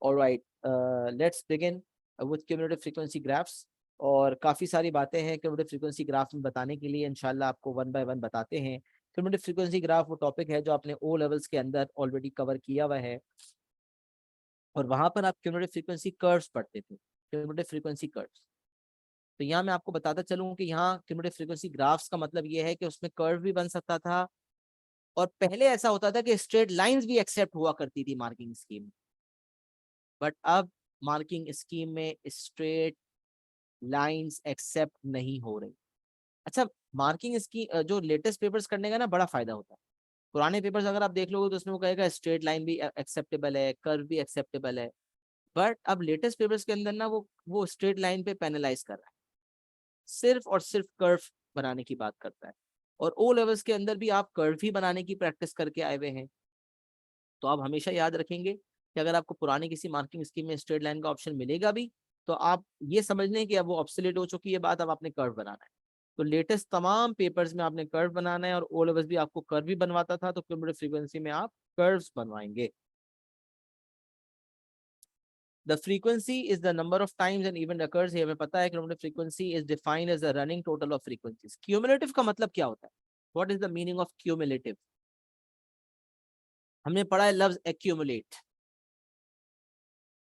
Alright, let's begin with cumulative frequency graphs. और काफ़ी सारी बातें हैं क्यूमुलेटिव फ्रीक्वेंसी ग्राफ में बताने के लिए, इंशाल्लाह आपको वन बाय वन बताते हैं। क्यूमुलेटिव फ्रीक्वेंसी ग्राफ वो टॉपिक है जो आपने ओ लेवल्स के अंदर ऑलरेडी कवर किया हुआ है, और वहां पर आप क्यूमुलेटिव फ्रीक्वेंसी कर्व्स पढ़ते थे, क्यूमुलेटिव फ्रीक्वेंसी कर्व्स। तो यहाँ मैं आपको बताता चलूँ कि यहाँ क्यूमुलेटिव फ्रीक्वेंसी ग्राफ्स का मतलब ये है कि उसमें कर्व भी बन सकता था, और पहले ऐसा होता था कि स्ट्रेट लाइंस भी एक्सेप्ट हुआ करती थी मार्किंग स्कीम, बट अब मार्किंग स्कीम में स्ट्रेट लाइंस एक्सेप्ट नहीं हो रही। अच्छा, मार्किंग स्कीम जो लेटेस्ट पेपर्स करने का ना बड़ा फायदा होता है। पुराने पेपर्स अगर आप देख लोगे तो उसमें वो कहेगा स्ट्रेट लाइन भी एक्सेप्टेबल है, कर्व भी एक्सेप्टेबल है, बट अब लेटेस्ट पेपर्स के अंदर ना वो स्ट्रेट लाइन पे पेनलाइज कर रहा है, सिर्फ और सिर्फ कर्व बनाने की बात करता है। और ओ लेवल्स के अंदर भी आप कर्व ही बनाने की प्रैक्टिस करके आए हुए हैं। तो आप हमेशा याद रखेंगे कि अगर आपको पुरानी किसी मार्किंग स्कीम में स्ट्रेट लाइन का ऑप्शन मिलेगा भी, तो आप ये समझ लें कि अब वो ऑब्सोलेट हो चुकी है बात, अब आपने कर्व बनाना है। तो लेटेस्ट तमाम पेपर्स में आपने कर्व बनाना है, और ओ लेवल्स भी आपको कर्व भी बनवाता था, तो क्यूमुलेटिव फ्रीक्वेंसी में आप कर्व्स बनवाएंगे। The frequency is the number of times an event occurs. ये हमें पता है cumulative frequency is defined as the running total of frequencies. Cumulative का मतलब क्या होता है? What is the meaning of cumulative? हमने पढ़ा है लफ्ज accumulate।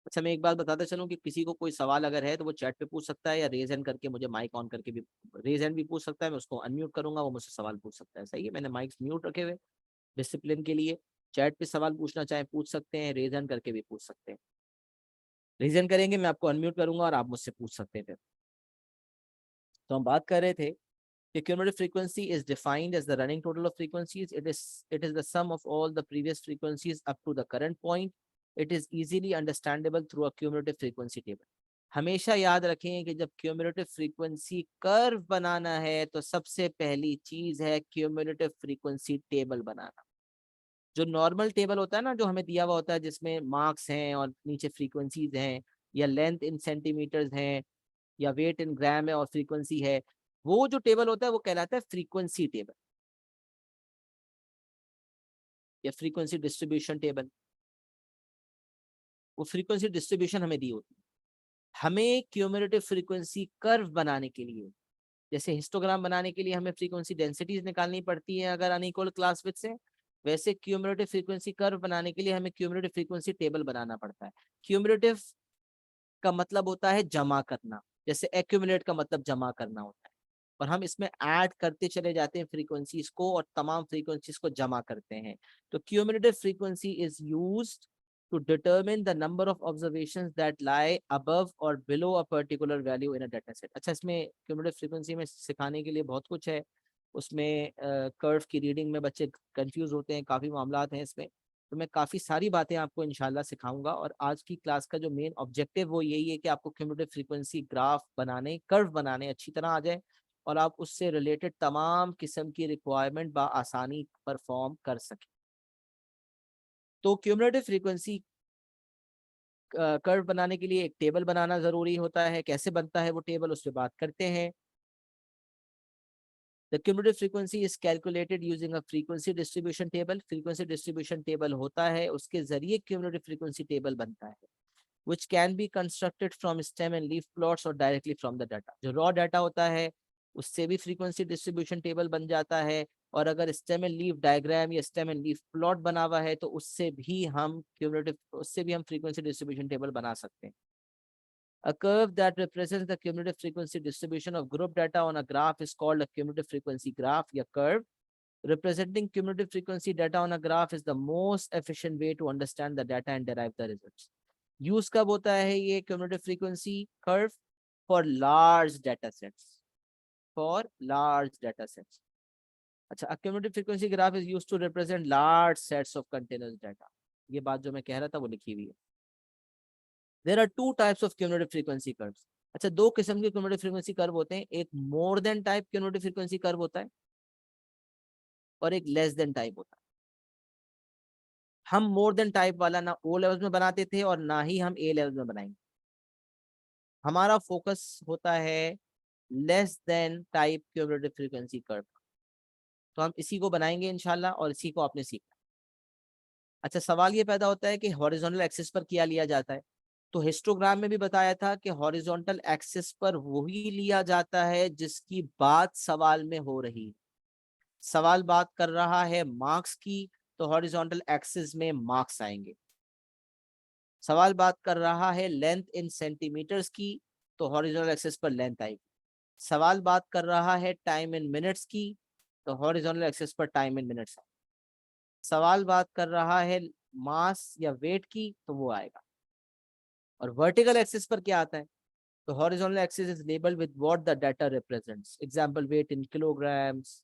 अच्छा, मैं एक बात बताता चलूं कि किसी को कोई सवाल अगर है तो वो चैट पे पूछ सकता है, या रेज हैंड करके मुझे माइक ऑन करके भी रेज हैंड भी पूछ सकता है, मैं उसको अनम्यूट करूंगा, वो मुझसे सवाल पूछ सकता है। सही है, मैंने माइक्स म्यूट रखे हुए डिसिप्लिन के लिए। चैट पे सवाल पूछना चाहे पूछ सकते हैं, रेज हैंड करके भी पूछ सकते हैं। रीजन करेंगे, मैं आपको अनम्यूट करूंगा और आप मुझसे पूछ सकते हैं फिर। तो हम बात कर रहे थे कि cumulative frequency is defined as the running total of frequencies. It is the sum of all the previous frequencies up to the current point. It is easily understandable through a cumulative frequency table. हमेशा याद रखें कि जब cumulative frequency curve बनाना है तो सबसे पहली चीज है क्यूमुलेटिव फ्रीक्वेंसी टेबल बनाना। जो नॉर्मल टेबल होता है ना, जो हमें दिया हुआ होता है, जिसमें मार्क्स हैं और नीचे फ्रीक्वेंसीज हैं, या लेंथ इन सेंटीमीटर्स हैं, या वेट इन ग्राम है और फ्रीक्वेंसी है, वो जो टेबल होता है वो कहलाता है फ्रीक्वेंसी टेबल या फ्रीक्वेंसी डिस्ट्रीब्यूशन टेबल। वो फ्रीक्वेंसी डिस्ट्रीब्यूशन हमें दी होती है। हमें क्यूमुलेटिव फ्रीक्वेंसी कर्व बनाने के लिए, जैसे हिस्टोग्राम बनाने के लिए हमें फ्रीक्वेंसी डेंसिटीज निकालनी पड़ती है अगर अनइक्वल क्लास विड्थ से, वैसे क्यूमुलेटिव फ्रीक्वेंसी कर्व बनाने के लिए हमें क्यूमुलेटिव फ्रीक्वेंसी टेबल बनाना पड़ता है। क्यूमुलेटिव का मतलब होता है जमा करना, जैसे एक्यूमुलेट का मतलब जमा करना होता है, और हम इसमें ऐड करते चले जाते हैं फ्रीक्वेंसीज को, और तमाम फ्रीक्वेंसीज को जमा करते हैं। तो cumulative frequency is used to determine the number of observations that lie above or below a particular value in a data set. अच्छा, इसमें क्यूमुलेटिव फ्रीक्वेंसी में सिखाने के लिए बहुत कुछ है। उसमें कर्व की रीडिंग में बच्चे कंफ्यूज होते हैं, काफ़ी मामलात हैं इसमें। तो मैं काफ़ी सारी बातें आपको इंशाल्लाह सिखाऊंगा, और आज की क्लास का जो मेन ऑब्जेक्टिव वो यही है कि आपको क्यूमुलेटिव फ्रीक्वेंसी ग्राफ बनाने, कर्व बनाने अच्छी तरह आ जाए, और आप उससे रिलेटेड तमाम किस्म की रिक्वायरमेंट आसानी परफॉर्म कर सकें। तो क्यूमुलेटिव फ्रीक्वेंसी कर्व बनाने के लिए एक टेबल बनाना जरूरी होता है। कैसे बनता है वो टेबल, उस पर बात करते हैं। The cumulative frequency is calculated using a frequency distribution table. Frequency distribution table होता है, उसके जरिए cumulative frequency table बनता है, which can be constructed from stem and leaf plots or directly from the data. जो raw data होता है उससे भी frequency distribution table बन जाता है, और अगर stem and leaf diagram या stem and leaf plot बना हुआ है तो उससे भी हम frequency distribution table बना सकते हैं। A curve that represents the cumulative frequency distribution of group data on a graph is called a cumulative frequency graph या curve. Representing cumulative frequency data on a graph is the most efficient way to understand the data and derive the results. Use कब होता है ये cumulative frequency curve? For large data sets. For large data sets. अच्छा, a cumulative frequency graph is used to represent large sets of continuous data. ये बात जो मैं कह रहा था वो लिखी हुई है। There are two types of cumulative frequency curves. अच्छा, दो किस्म के cumulative frequency curve होते हैं, एक more than type cumulative frequency curve होता है और एक less than type होता है। हम more than type वाला ना O लेवल में बनाते थे और ना ही हम A लेवल में बनाएंगे। हमारा फोकस होता है less than type cumulative frequency curve। तो हम इसी को बनाएंगे इंशाल्लाह, और इसी को आपने सीखना। अच्छा, सवाल ये पैदा होता है कि हॉरिजॉन्टल एक्सिस पर क्या लिया जाता है। तो हिस्टोग्राम में भी बताया था कि हॉरिजॉन्टल एक्सिस पर वही लिया जाता है जिसकी बात सवाल में हो रही है। सवाल बात कर रहा है मार्क्स की, तो हॉरिजॉन्टल एक्सिस में मार्क्स आएंगे। सवाल बात कर रहा है लेंथ इन सेंटीमीटर्स की, तो हॉरिजॉन्टल एक्सिस पर लेंथ आएगी। सवाल बात कर रहा है टाइम इन मिनट्स की, तो हॉरिजॉन्टल एक्सिस पर टाइम इन मिनट्स आएगा। सवाल बात कर रहा है मास या वेट की, तो वो आएगा। और वर्टिकल एक्सिस पर क्या आता है, तो horizontal axis is labelled with what the data represents. Example weight in kilograms.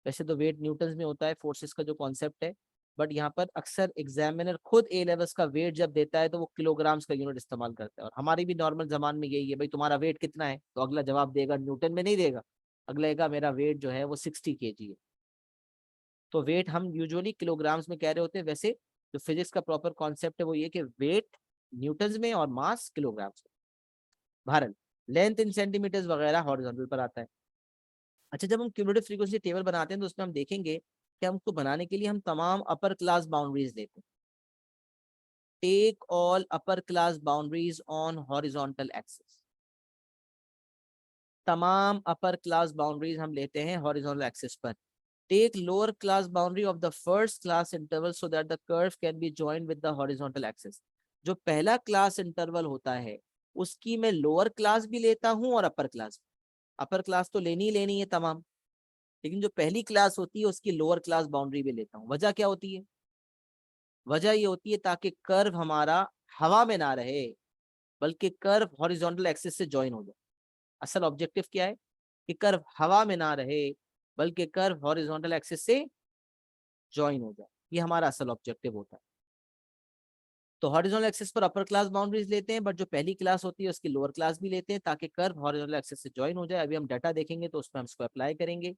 वैसे तो वेट न्यूटन में होता है, फोर्सेस का जो कॉन्सेप्ट है, बट यहाँ पर अक्सर एग्जामिनर खुद ए लेवल्स का वेट जब देता है तो वो किलोग्राम्स का यूनिट इस्तेमाल करता है। और हमारी भी नॉर्मल जबान में यही है, भाई तुम्हारा वेट कितना है, तो अगला जवाब देगा न्यूटन में नहीं देगा, अगला का मेरा वेट जो है वो 60 kg है। तो वेट हम यूजुअली किलोग्राम्स में कह रहे होते हैं, वैसे जो फिजिक्स का प्रॉपर कॉन्सेप्ट है वो ये कि वेट न्यूटन में और मास किलोग्राम्स में। भारत लेंथ इन सेंटीमीटर्स वगैरह हॉरिजॉन्टल पर आता है। अच्छा, जब हम क्यूमुलेटिव फ्रीक्वेंसी टेबल बनाते हैं तो उसमें हम देखेंगे कि हमको बनाने के लिए हम तमाम अपर क्लास बाउंड्रीज लेते हैं। Take all upper class boundaries on horizontal axis. तमाम अपर क्लास बाउंड्रीज हम लेते हैं हॉरिजॉन्टल एक्सिस पर। Take lower class boundary of the first class interval so that the curve can be joined with the horizontal axis. जो पहला class interval होता है उसकी मैं लोअर क्लास भी लेता हूं और अपर क्लास। अपर क्लास तो लेनी ही लेनी है तमाम, लेकिन जो पहली क्लास होती है उसकी लोअर क्लास बाउंड्री भी लेता हूँ। वजह क्या होती है, वजह ये होती है ताकि कर्व हमारा हवा में ना रहे, बल्कि कर्व हॉरिजॉन्टल एक्सिस से ज्वाइन हो जाए। असल ऑब्जेक्टिव क्या है कि कर्व हवा में ना रहे, बल्कि कर्व हॉरिजॉन्टल एक्सिस से ज्वाइन हो जाए। ये हमारा असल ऑब्जेक्टिव होता है। तो हॉरिजॉन्टल एक्सिस पर अपर क्लास बाउंड्रीज लेते हैं, बट जो पहली क्लास होती है उसकी लोअर क्लास भी लेते हैं ताकि कर्व हॉरिजॉन्टल एक्सिस से ज्वाइन हो जाए। अभी हम डाटा देखेंगे तो उसमें हम इसको अप्लाई करेंगे।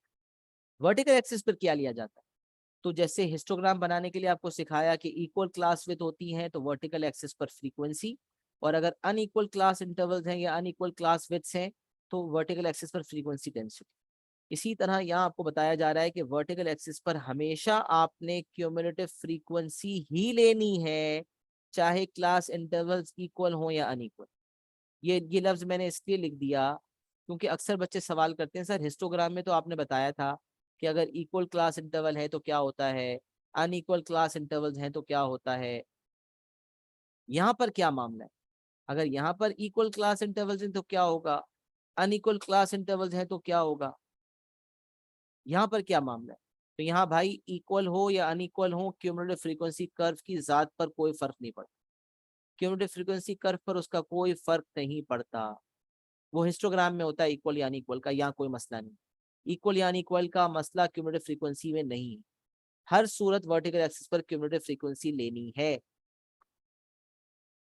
वर्टिकल एक्सिस पर क्या लिया जाता है, तो जैसे हिस्टोग्राम बनाने के लिए आपको सिखाया कि इक्वल क्लास विथ होती है तो वर्टिकल एक्सिस पर फ्रीक्वेंसी, और अगर अनइक्वल क्लास इंटरवल्स हैं या अनइक्वल क्लास विथ्स हैं तो वर्टिकल एक्सिस पर फ्रीक्वेंसी डेंसिटी। इसी तरह यहाँ आपको बताया जा रहा है कि वर्टिकल एक्सिस पर हमेशा आपने क्यूमुलेटिव फ्रीक्वेंसी ही लेनी है, चाहे क्लास इंटरवल्स इक्वल हो या अनइक्वल। ये लफ्ज मैंने इसलिए लिख दिया क्योंकि अक्सर बच्चे सवाल करते हैं, सर हिस्टोग्राम में तो आपने बताया था कि अगर इक्वल क्लास इंटरवल है तो क्या होता है, अनइक्वल क्लास इंटरवल्स हैं तो क्या होता है, यहाँ पर क्या मामला है। अगर यहाँ पर इक्वल क्लास इंटरवल्स हैं तो क्या होगा, अनइक्वल क्लास इंटरवल्स हैं तो क्या होगा, यहाँ पर क्या मामला है। तो यहाँ भाई इक्वल हो या अनइक्वल हो, क्यूमुलेटिव फ्रीक्वेंसी कर्व की जात पर कोई फर्क नहीं पड़ता। क्यूमुलेटिव फ्रीक्वेंसी कर्व पर उसका कोई फर्क नहीं पड़ता। वो हिस्टोग्राम में होता है इक्वल या अनइक्वल का, यहाँ कोई मसला नहीं। इक्वल या अनइक्वल का मसला क्यूमुलेटिव फ्रीक्वेंसी में नहीं है। हर सूरत वर्टिकल एक्सिस पर क्यूमुलेटिव फ्रीक्वेंसी लेनी है।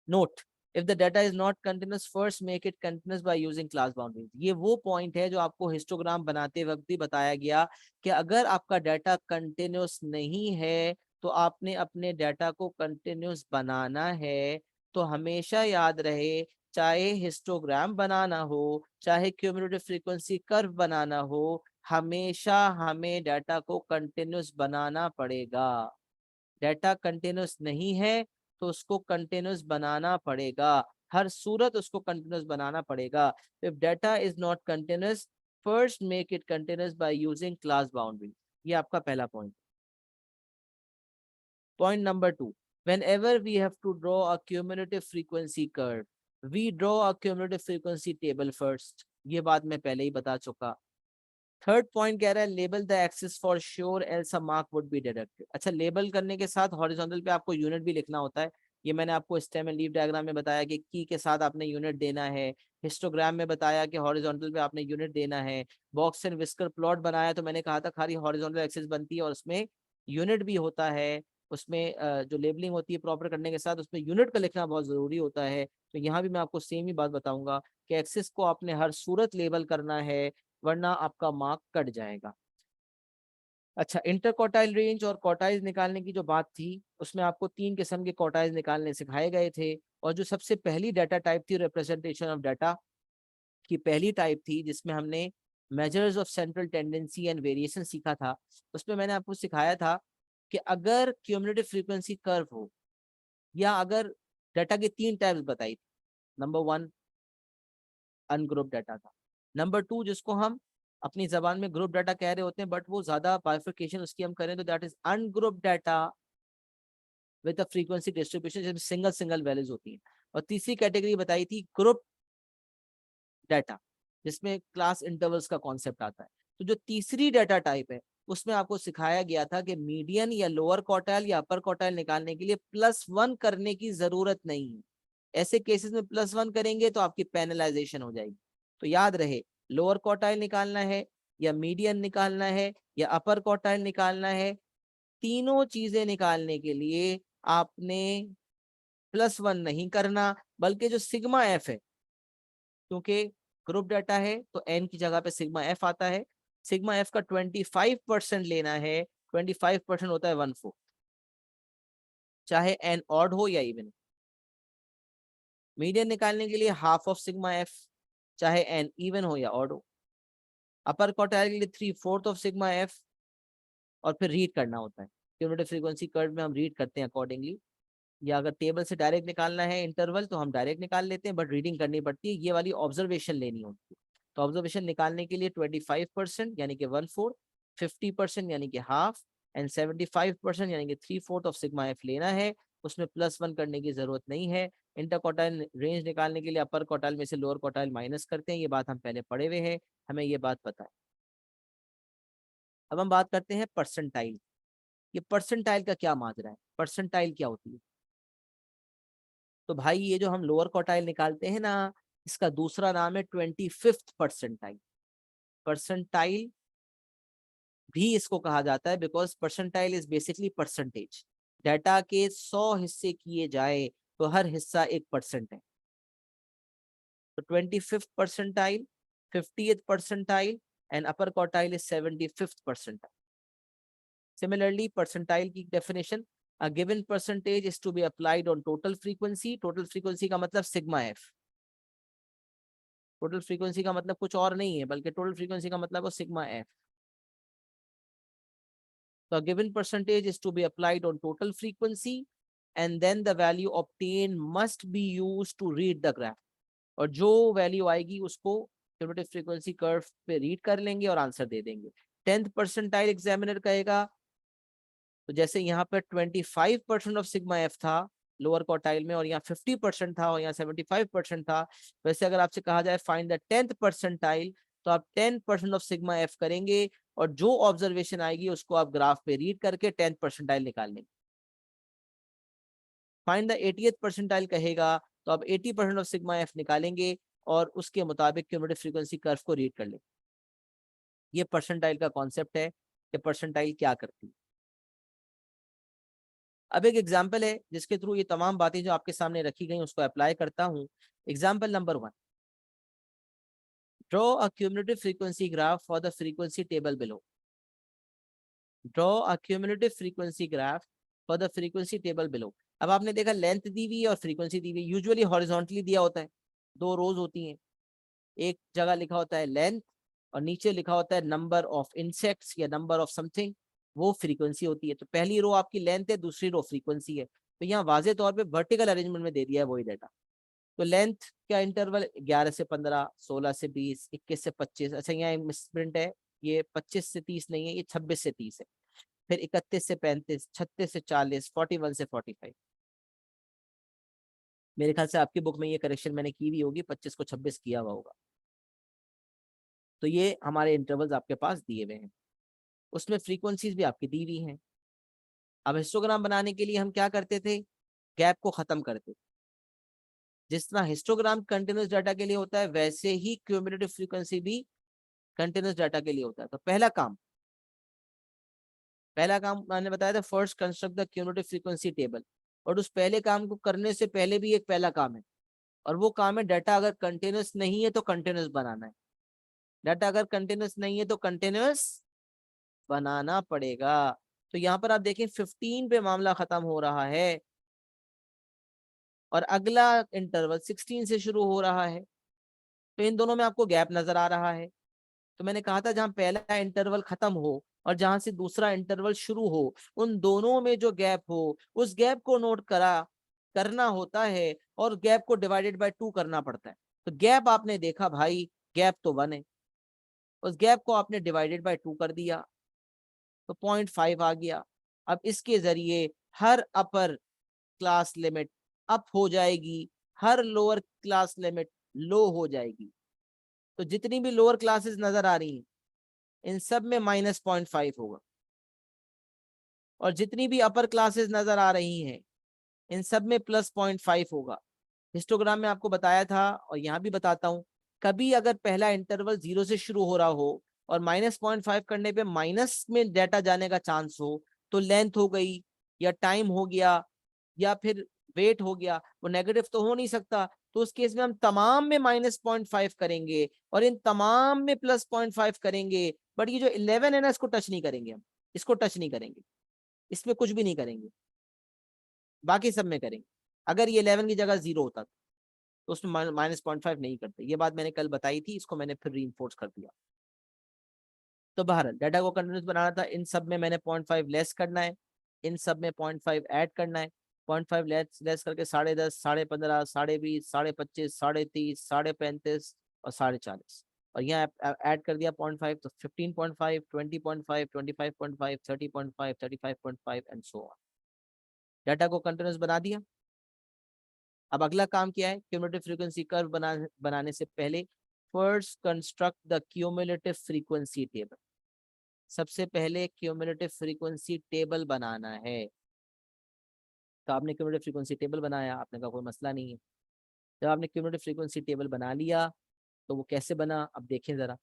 Note, if the data is not continuous first make it continuous by using class boundaries. ये वो पॉइंट है जो आपको हिस्टोग्राम बनाते वक्त भी बताया गया कि अगर आपका डाटा कंटिन्यूअस नहीं है तो आपने अपने डाटा को कंटिन्यूअस बनाना है। तो हमेशा याद रहे, चाहे हिस्टोग्राम बनाना हो चाहे क्यूमुलेटिव फ्रीक्वेंसी कर्व बनाना हो, हमेशा हमें डाटा को कंटिन्यूअस बनाना पड़ेगा। डाटा कंटिन्यूस नहीं है तो उसको कंटिन्यूस बनाना पड़ेगा, हर सूरत उसको कंटिन्यूस बनाना पड़ेगा। If data is not continuous first make it continuous by using class boundary. ये आपका पहला point. Point number 2, whenever we have to draw a cumulative frequency curve we draw a cumulative frequency table first। ये बात मैं पहले ही बता चुका। Third point कह रहा है label the axis for sure else a Mark would be deducted. अच्छा, लेबल करने के साथ हॉरिजॉन्टल पे आपको यूनिट भी लिखना होता है। ये मैंने आपको स्टेम एंड लीफ डायग्राम में बताया कि की के साथ आपने यूनिट देना है। हिस्टोग्राम में बताया कि हॉरिजॉन्टल पे आपने यूनिट देना है। बॉक्स एंड विस्कर प्लॉट बनाया तो मैंने कहा था खाली हॉरिजॉन्टल एक्सिस बनती है और उसमें यूनिट भी होता है। उसमें जो लेबलिंग होती है प्रॉपर करने के साथ उसमें यूनिट का लिखना बहुत जरूरी होता है। तो यहाँ भी मैं आपको सेम ही बात बताऊंगा कि एक्सिस को आपने हर सूरत लेबल करना है, वरना आपका मार्क कट जाएगा। अच्छा, इंटरकोटाइल रेंज और कोटाइज निकालने की जो बात थी उसमें आपको 3 किस्म के कोटाइज निकालने सिखाए गए थे। और जो सबसे पहली डाटा टाइप थी रिप्रेजेंटेशन ऑफ डाटा की पहली टाइप थी जिसमें हमने measures of central tendency and variation सीखा था। उसमें मैंने आपको सिखाया था कि अगर क्यूमुलेटिव फ्रीक्वेंसी कर्व हो, या अगर डाटा के 3 टाइप्स बताई थी, नंबर 1 अनग्रुप डाटा था, नंबर 2 जिसको हम अपनी जबान में ग्रुप डाटा कह रहे होते हैं, बट वो ज्यादा बाइफिकेशन उसकी हम करें तो that is ungroup data with a frequency distribution, जिसमें सिंगल सिंगल वैल्यूज होती हैं। और तीसरी कैटेगरी बताई थी ग्रुप डाटा, जिसमें क्लास इंटरवल्स का कॉन्सेप्ट आता है। तो जो तीसरी डाटा टाइप है उसमें आपको सिखाया गया था कि मीडियन या लोअर क्वार्टाइल या अपर क्वार्टाइल निकालने के लिए +1 करने की जरूरत नहीं है। ऐसे केसेस में +1 करेंगे तो आपकी पेनलाइजेशन हो जाएगी। तो याद रहे, लोअर क्वार्टाइल निकालना है या मीडियन निकालना है या अपर क्वार्टाइल निकालना है, तीनों चीजें निकालने के लिए आपने +1 नहीं करना, बल्कि जो सिग्मा एफ है, क्योंकि ग्रुप डाटा है तो एन की जगह पे सिग्मा एफ आता है, सिग्मा एफ का 25% लेना है, 25% होता है 1/4, चाहे एन ऑड हो या इवन। मीडियन निकालने के लिए हाफ ऑफ सिग्मा एफ, चाहे एन इवन हो या ऑड हो। अपर क्वार्टाइल के लिए 3/4 ऑफ सिग्मा एफ, और फिर रीड करना होता है। क्यूमुलेटिव फ्रीक्वेंसी कर्व में हम रीड करते हैं अकॉर्डिंगली, या अगर टेबल से डायरेक्ट निकालना है इंटरवल तो हम डायरेक्ट निकाल लेते हैं, बट रीडिंग करनी पड़ती है, ये वाली ऑब्जर्वेशन लेनी होती है। तो ऑब्जर्वेशन निकालने के लिए 25% यानी कि 1/4, 50% यानी कि हाफ, एंड 75% यानी कि 3/4 ऑफ सिग्मा एफ लेना है। उसमें +1 करने की जरूरत नहीं है। इंटर क्वार्टाइल रेंज निकालने के लिए अपर क्वार्टाइल में से लोअर क्वार्टाइल माइनस करते हैं, ये बात हम पहले पढ़े हुए हैं, हमें ये बात पता है। अब हम बात करते हैं परसेंटाइल। ये परसेंटाइल का क्या माजरा है, परसेंटाइल क्या होती है? तो भाई ये जो हम लोअर क्वार्टाइल निकालते हैं ना, इसका दूसरा नाम है 25th परसेंटाइल। परसेंटाइल भी इसको कहा जाता है because percentile is basically percentage. Data के 100 हिस्से किए जाए तो हर हिस्सा 1% है। तो 25th percentile, 50th percentile, and upper quartile is 75th percentile. Similarly, percentile की definition, a given percentage is to be applied on total frequency. Total frequency का मतलब सिग्मा एफ। टोटल फ्रीक्वेंसी का मतलब कुछ और नहीं है, बल्कि टोटल फ्रीक्वेंसी का मतलब है सिग्मा एफ। तो a given percentage is to be applied on total frequency and then the value obtained must be used to read the graph. और जो वैल्यू आएगी उसको क्यूमुलेटिव फ्रीक्वेंसी कर्व पे रीड कर लेंगे और आंसर दे देंगे। 10th परसेंटाइल एग्जामिनर कहेगा, तो जैसे यहाँ पर 25% ऑफ सिग्मा एफ था लोअर क्वार्टाइल में, और यहाँ 50% था, और यहाँ 75% था, वैसे अगर आपसे कहा जाए फाइंड द 10th परसेंटाइल, तो आप 10% ऑफ सिग्मा एफ करेंगे और जो ऑब्जर्वेशन आएगी उसको आप ग्राफ पे रीड करके 10th परसेंटाइल निकाल लेंगे। फाइंड द 80th परसेंटाइल कहेगा, तो आप 80% ऑफ सिग्मा एफ निकालेंगे और उसके मुताबिक क्यूमुलेटिव फ्रीक्वेंसी कर्व को रीड कर लेंगे। ये परसेंटाइल का कॉन्सेप्ट है कि परसेंटाइल क्या करती है। अब एक एग्जाम्पल है जिसके थ्रू ये तमाम बातें जो आपके सामने रखी गई उसको अप्लाई करता हूं। Example number 1, draw a cumulative frequency graph for the frequency table below. Draw a cumulative frequency graph for the frequency table below. अब आपने देखा लेंथ दी हुई है और फ्रीक्वेंसी दी हुई है, यूजुअली हॉरिजॉन्टली दिया होता है, 2 रोज होती हैं, एक जगह लिखा होता है लेंथ और नीचे लिखा होता है नंबर ऑफ इंसेक्ट्स या नंबर ऑफ समथिंग, वो फ्रीक्वेंसी होती है। तो पहली रो आपकी लेंथ है, दूसरी रो फ्रीक्वेंसी है। तो यहाँ वाजे तौर पे वर्टिकल अरेंजमेंट में दे दिया है वही डाटा। तो लेंथ का इंटरवल 11 से 15, 16 से 20, 21 से 25। अच्छा यहाँ मिसप्रिंट है, ये 25 से 30 नहीं है, ये 26 से 30 है। फिर 31 से 35, 36 से 40, 41 से 45। मेरे ख्याल से आपकी बुक में ये करेक्शन मैंने की भी होगी, 25 को 26 किया हुआ होगा। तो ये हमारे इंटरवल्स आपके पास दिए हुए हैं, उसमें फ्रीक्वेंसीज भी आपकी दी हुई हैं। अब हिस्टोग्राम बनाने के लिए हम क्या करते थे, गैप को खत्म करते थे। जिस तरह हिस्टोग्राम कंटिन्यूस डाटा के लिए होता है, वैसे ही क्यूमुलेटिव फ्रीक्वेंसी भी कंटिन्यूस डाटा के लिए होता है। तो पहला काम मैंने बताया था, first construct the cumulative frequency table. और उस पहले काम को करने से पहले भी एक पहला काम है, और वो काम है डाटा अगर कंटिन्यूस नहीं है तो कंटिन्यूस बनाना है। डाटा अगर कंटिन्यूस नहीं है तो कंटिन्यूस बनाना पड़ेगा। तो यहाँ पर आप देखें 15 पे मामला खत्म हो रहा है और अगला इंटरवल 16 से शुरू हो रहा है। तो इन दोनों में आपको गैप नजर आ रहा है। तो मैंने कहा था जहां पहला इंटरवल खत्म हो और जहां से दूसरा इंटरवल शुरू हो, उन दोनों में जो गैप हो उस गैप को नोट करना होता है और गैप को डिवाइडेड बाय 2 करना पड़ता है। तो गैप आपने देखा भाई, गैप तो 1 है, उस गैप को आपने डिवाइडेड बाय 2 कर दिया तो 0.5 आ गया। अब इसके जरिए हर अपर क्लास लिमिट अप हो जाएगी, हर लोअर क्लास लिमिट लो हो जाएगी। तो जितनी भी लोअर क्लासेस नजर आ रही हैं इन सब में -0.5 होगा, और जितनी भी अपर क्लासेस नजर आ रही हैं इन सब में +0.5 होगा। हिस्टोग्राम में आपको बताया था और यहाँ भी बताता हूँ, कभी अगर पहला इंटरवल 0 से शुरू हो रहा हो और -0.5 करने पे माइनस में डाटा जाने का चांस हो, तो लेंथ हो गई या टाइम हो गया या फिर वेट हो गया, वो नेगेटिव तो हो नहीं सकता। तो उस केस में हम तमाम में -0.5 करेंगे और इन तमाम में +0.5 करेंगे, बट ये जो 11 है ना इसको टच नहीं करेंगे, हम इसको टच नहीं करेंगे, इसमें कुछ भी नहीं करेंगे, बाकी सब में करेंगे। अगर ये 11 की जगह 0 होता तो उसमें -0.5 नहीं करते। ये बात मैंने कल बताई थी, इसको मैंने फिर रीइंफोर्स कर दिया। तो बहरहाल डाटा को कंटिन्यूस बनाना था, इन सब में मैंने 0.5 लेस करना है, इन सब में 0.5 ऐड करना है। 0.5 लेस करके 10.5, 15.5, 20.5, 25.5, 30.5, 35.5 और 40.5, और यहाँ ऐड कर दिया 0.5 तो 15.5, 20.5, 25.5, 30.5, 35.5 एंड सो ऑन। डाटा को कंटिन्यूस बना दिया। अब अगला काम क्या है, क्यूमुलेटिव फ्रीक्वेंसी कर्व बनाने से पहले first construct the cumulative frequency table. सबसे पहले क्यूमुलेटिव फ्रीक्वेंसी टेबल बनाना है। तो आपने क्यूमुलेटिव फ्रीक्वेंसी टेबल बनाया, आपने कहा कोई मसला नहीं है। जब आपने क्यूमुलेटिव फ्रीक्वेंसी टेबल बना लिया तो वो कैसे बना, अब देखें जरा।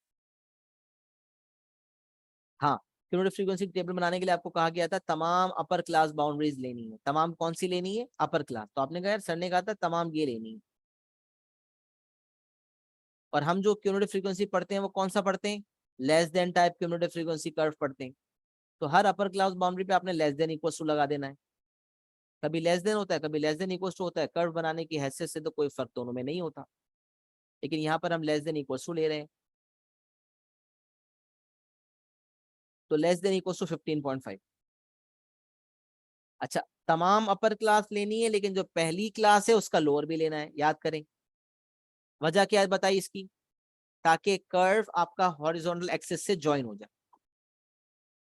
हाँ, क्यूमुलेटिव फ्रीक्वेंसी टेबल बनाने के लिए आपको कहा गया था तमाम अपर क्लास बाउंड्रीज लेनी है। तमाम कौन सी लेनी है, अपर क्लास। तो आपने कहा यार सर ने कहा था तमाम ये लेनी है, और हम जो क्यूमुलेटिव फ्रीक्वेंसी पढ़ते हैं वो कौन सा पढ़ते हैं, less than type cumulative frequency curve पढ़ते हैं। तो हर अपर क्लास बाउंड्री पे आपने लेस देन इक्वल टू लगा देना है। कभी लेस देन होता है, कभी लेस देन इक्वल टू होता है। कर्व बनाने की हैसियत से तो कोई फर्क दोनों में नहीं होता, लेकिन यहाँ पर हम लेस देन इक्वल टू ले रहे हैं। तो लेस देन इक्वल टू 15.5। अच्छा, तमाम अपर क्लास लेनी है, लेकिन जो पहली क्लास है उसका लोअर भी लेना है। याद करें वजह क्या है बताइए इसकी, ताकि कर्व आपका हॉरिजॉन्टल एक्सिस से ज्वाइन हो जाए।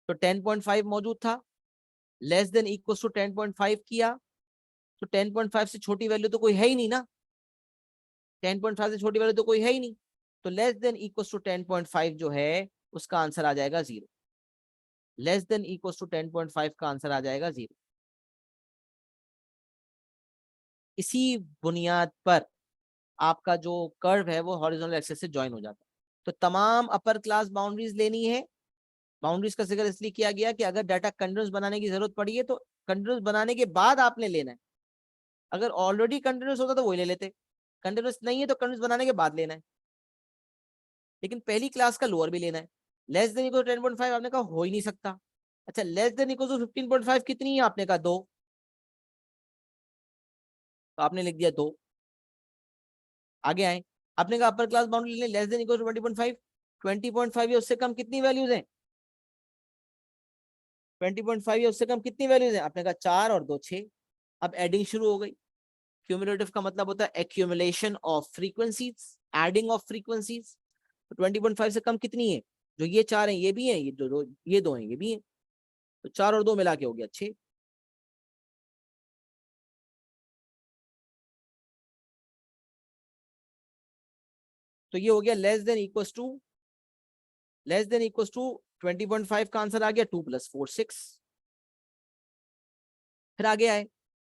तो 10.5 मौजूद था, लेस देन इक्वल टू 10.5 किया, तो 10.5 से छोटी वैल्यू तो कोई है ही नहीं ना, 10.5 से छोटी वैल्यू तो कोई है ही नहीं। तो लेस देन इक्वल टू 10.5 जो है उसका आंसर आ जाएगा 0। लेस देन इक्वल टू 10.5 का आंसर आ जाएगा 0। इसी बुनियाद पर आपका जो कर्व है वो हॉरिजॉन्टल एक्सिस से ज्वाइन हो जाता है। तो तमाम अपर क्लास बाउंड्रीज लेनी है। बाउंड्रीज का जिक्र इसलिए किया गया कि अगर डाटा कंटिन्यूस बनाने की जरूरत पड़ी है तो कंटिन्यूस बनाने के बाद आपने लेना है। अगर ऑलरेडी कंटिन्यूस होता तो वही ले लेते, कंटिन्यूस नहीं है तो कंटिन्यूस बनाने के बाद लेना है, लेकिन पहली क्लास का लोअर भी लेना है। लेस देन इक्वल 10.5 आपने कहा हो ही नहीं सकता। अच्छा, लेस देन इक्वल 15.5 कितनी है, आपने कहा 2, तो आपने लिख दिया 2। आगे आए, आपने कहा अपर क्लास बाउंड्री लेने, लेस देन इक्वल 20.5, 20.5 या उससे कम कितनी वैल्यूज हैं, 20.5 या उससे कम कितनी वैल्यूज हैं, आपने कहा 4 और 2 6। अब एडिंग शुरू हो गई। क्यूमुलेटिव का मतलब होता है accumulation of frequencies, adding of frequencies. तो 20.5 से कम कितनी है, जो ये 4 हैं ये भी हैं, ये दो ये 2 हैं ये भी हैं, तो 4 और 2 मिला के हो गया 6। तो ये हो गया लेस देन इक्वल टू 20.5 का आंसर आ गया 2 + 4 6। फिर आगे आए,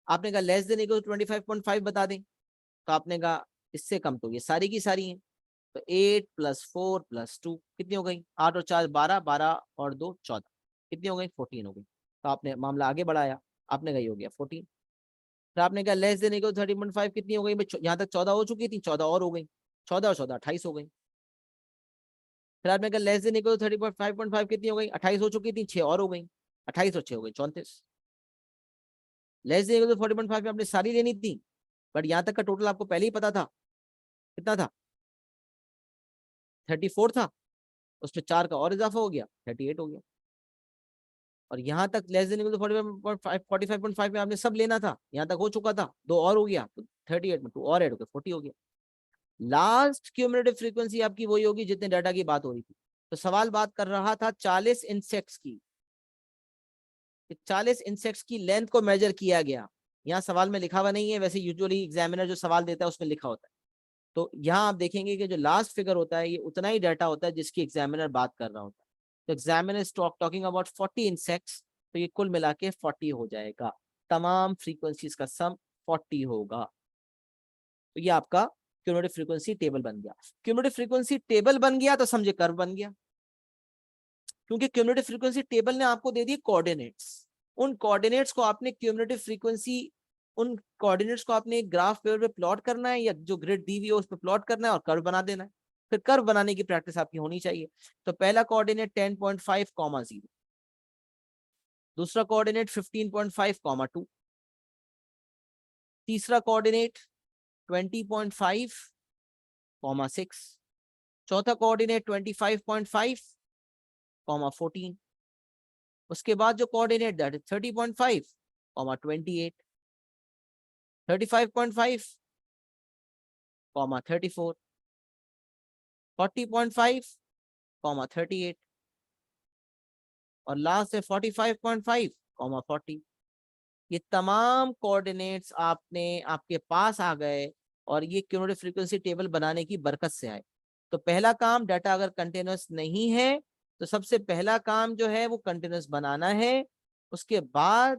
आपने कहा लेस देन इक्वल 25.5 बता दें, तो आपने कहा इससे कम तो ये सारी की सारी हैं। तो 8 + 4 + 2 कितनी हो गई, 8 और 4 12, 12 और 2 14, कितनी हो गई 14 हो गई। तो आपने मामला आगे बढ़ाया, आपने कहा ये हो गया 14। फिर आपने कहा लेस देन इक्वल 30.5 कितनी हो गई, यहाँ तक 14 हो चुकी थी, 14 और हो गई, 14 और 14 28 हो गई। फिर आपने कहा लेस देन इक्वल 35.5 कितनी हो गई, 28 हो चुकी थी, 6 और हो गई, 28 और 6 हो गई 34। लेस देन इक्वल 40.5 में आपने सारी लेनी थी, बट यहाँ तक का टोटल आपको पहले ही पता था, कितना था 34 था। उसमें 4 का और इजाफा हो गया, 38 हो गया। और यहाँ तक लेस देन इक्वल टू 45.5 में आपने सब लेना था, यहाँ तक हो चुका था, 2 और हो गया तो 38 में 2 और ऐड हो गया 40 हो गया। लास्ट क्यूमुलेटिव फ्रीक्वेंसी आपकी वही होगी जितने डाटा की बात हो रही थी। तो सवाल बात कर रहा था 40 इंसेक्ट्स की, 40 इंसेक्ट्स की लेंथ को मेजर किया गया। यहाँ सवाल में लिखा हुआ नहीं है, वैसे यूजुअली एग्जामिनर जो सवाल देता है उसमें लिखा होता है। तो यहाँ आप देखेंगे कि जो लास्ट फिगर होता है ये उतना ही डाटा होता है जिसकी एग्जामिनर बात कर रहा होता है। तो एग्जामिनर टॉकिंग अबाउट 40 इंसेक्ट्स, तो ये कुल मिला के 40 हो जाएगा, तमाम फ्रीक्वेंसीज का सम 40 होगा। तो ये आपका क्यूमुलेटिव फ्रीक्वेंसी टेबल बन गया। क्यूमुलेटिव फ्रीक्वेंसी टेबल बन गया तो समझे कर्व बन गया, क्योंकि क्यूमुलेटिव फ्रीक्वेंसी टेबल ने आपको दे दिए कोऑर्डिनेट्स। उन कोऑर्डिनेट्स को आपने क्यूमुलेटिव फ्रीक्वेंसी, उन कोऑर्डिनेट्स को आपने एक ग्राफ पेपर पे प्लॉट करना है या जो ग्रिड दी हुई है उस पर प्लॉट करना है और कर्व बना देना है। फिर कर्व बनाने की प्रैक्टिस आपकी होनी चाहिए। तो पहला कोऑर्डिनेट 10.5, 0, दूसरा कोऑर्डिनेट 15.5, 2, तीसरा कोऑर्डिनेट 20.5, 6, चौथा कोऑर्डिनेट 25.5, 14, उसके बाद जो कोऑर्डिनेट दैट इज 30.5, 28, 35.5, 34, 40.5, 38 और लास्ट है 45.5, 40। ये तमाम कोऑर्डिनेट्स आपने आपके पास आ गए और ये क्यूमुलेटिव फ्रीक्वेंसी टेबल बनाने की बरकत से आए। तो पहला काम, डाटा अगर कंटिन्यूअस नहीं है तो सबसे पहला काम जो है वो कंटिन्यूअस बनाना है, उसके बाद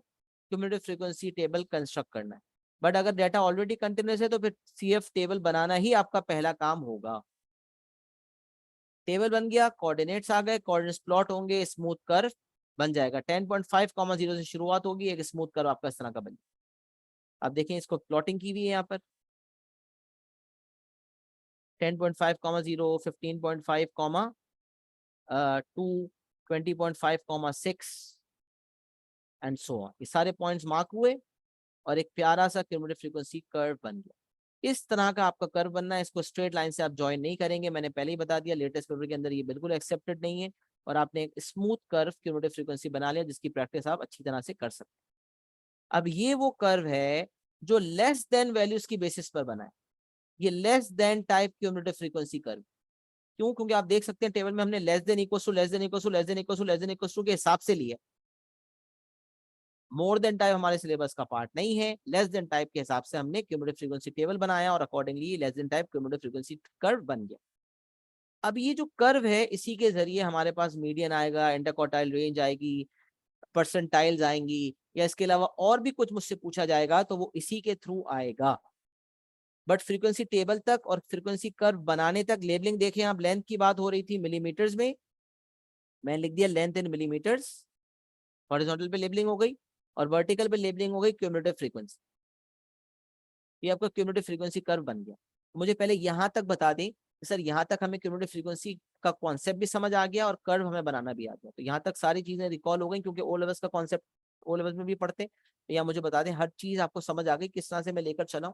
क्यूमुलेटिव फ्रीक्वेंसी टेबल कंस्ट्रक्ट करना है। बट अगर डाटा ऑलरेडी कंटिन्यूअस है तो फिर सीएफ टेबल बनाना ही आपका पहला काम होगा। टेबल बन गया, कोऑर्डिनेट्स आ गए, कोऑर्डिनेट्स प्लॉट होंगे, स्मूथ कर्व बन जाएगा। 10.5, 0 से शुरुआत होगी, एक स्मूथ कर्व आपका इस तरह का बन। अब देखें इसको प्लॉटिंग की भी है यहाँ पर 10.5, 0, 15.5, 2, 20.5, 6 एंड सो ऑन। ये सारे पॉइंट्स मार्क हुए और एक प्यारा सा क्यूमुलेटिव फ्रीक्वेंसी कर्व बन गया। इस तरह का आपका कर्व बनना है। इसको स्ट्रेट लाइन से आप ज्वाइन नहीं करेंगे, मैंने पहले ही बता दिया, लेटेस्ट पेपर के अंदर ये बिल्कुल एक्सेप्टेड नहीं है। और आपने एक स्मूथ कर्व क्यूमुलेटिव फ्रीक्वेंसी बना लिया जिसकी प्रैक्टिस आप अच्छी तरह से कर सकते हैं। अब ये वो कर्व है जो लेस देन वैल्यूज की बेसिस पर बना है। ये less than type cumulative frequency curve. क्यों? क्योंकि आप देख सकते हैं टेबल में हमने less than equal to, less than equal to, less than equal to, less than equal to के हिसाब से लिया। मोर देन टाइप हमारे सिलेबस का पार्ट नहीं है, लेस देन टाइप के हिसाब से हमने क्यूमुलेटिव फ्रीक्वेंसी टेबल बनाया और accordingly less than type cumulative frequency curve बन गया। अब ये जो कर्व है इसी के जरिए हमारे पास मीडियन आएगा, इंटरक्वार्टाइल रेंज आएगी, परसेंटाइल्स आएंगी, या इसके अलावा और भी कुछ मुझसे पूछा जाएगा तो वो इसी के थ्रू आएगा। बट फ्रीक्वेंसी टेबल तक और फ्रीक्वेंसी कर्व बनाने तक लेबलिंग देखें आप, लेंथ की बात हो रही थी मिलीमीटर्स में, मैंने लिख दिया लेंथ इन मिलीमीटर्स, हॉरिजॉन्टल पे लेबलिंग हो गई और वर्टिकल पे लेबलिंग हो गई क्यूमुलेटिव फ्रीक्वेंसी। ये आपका क्यूमुलेटिव फ्रीक्वेंसी कर्व बन गया। मुझे पहले यहाँ तक बता दें सर, यहाँ तक हमें क्यूमुलेटिव फ्रीक्वेंसी का कॉन्सेप्ट भी समझ आ गया और कर्व हमें बनाना भी आ गया। तो यहाँ तक सारी चीजें रिकॉल हो गई, क्योंकि ओ लेवल्स का कॉन्सेप्ट ओ लेवल्स में भी पढ़ते। या मुझे बता दें हर चीज आपको समझ आ गई किस तरह से मैं लेकर चला।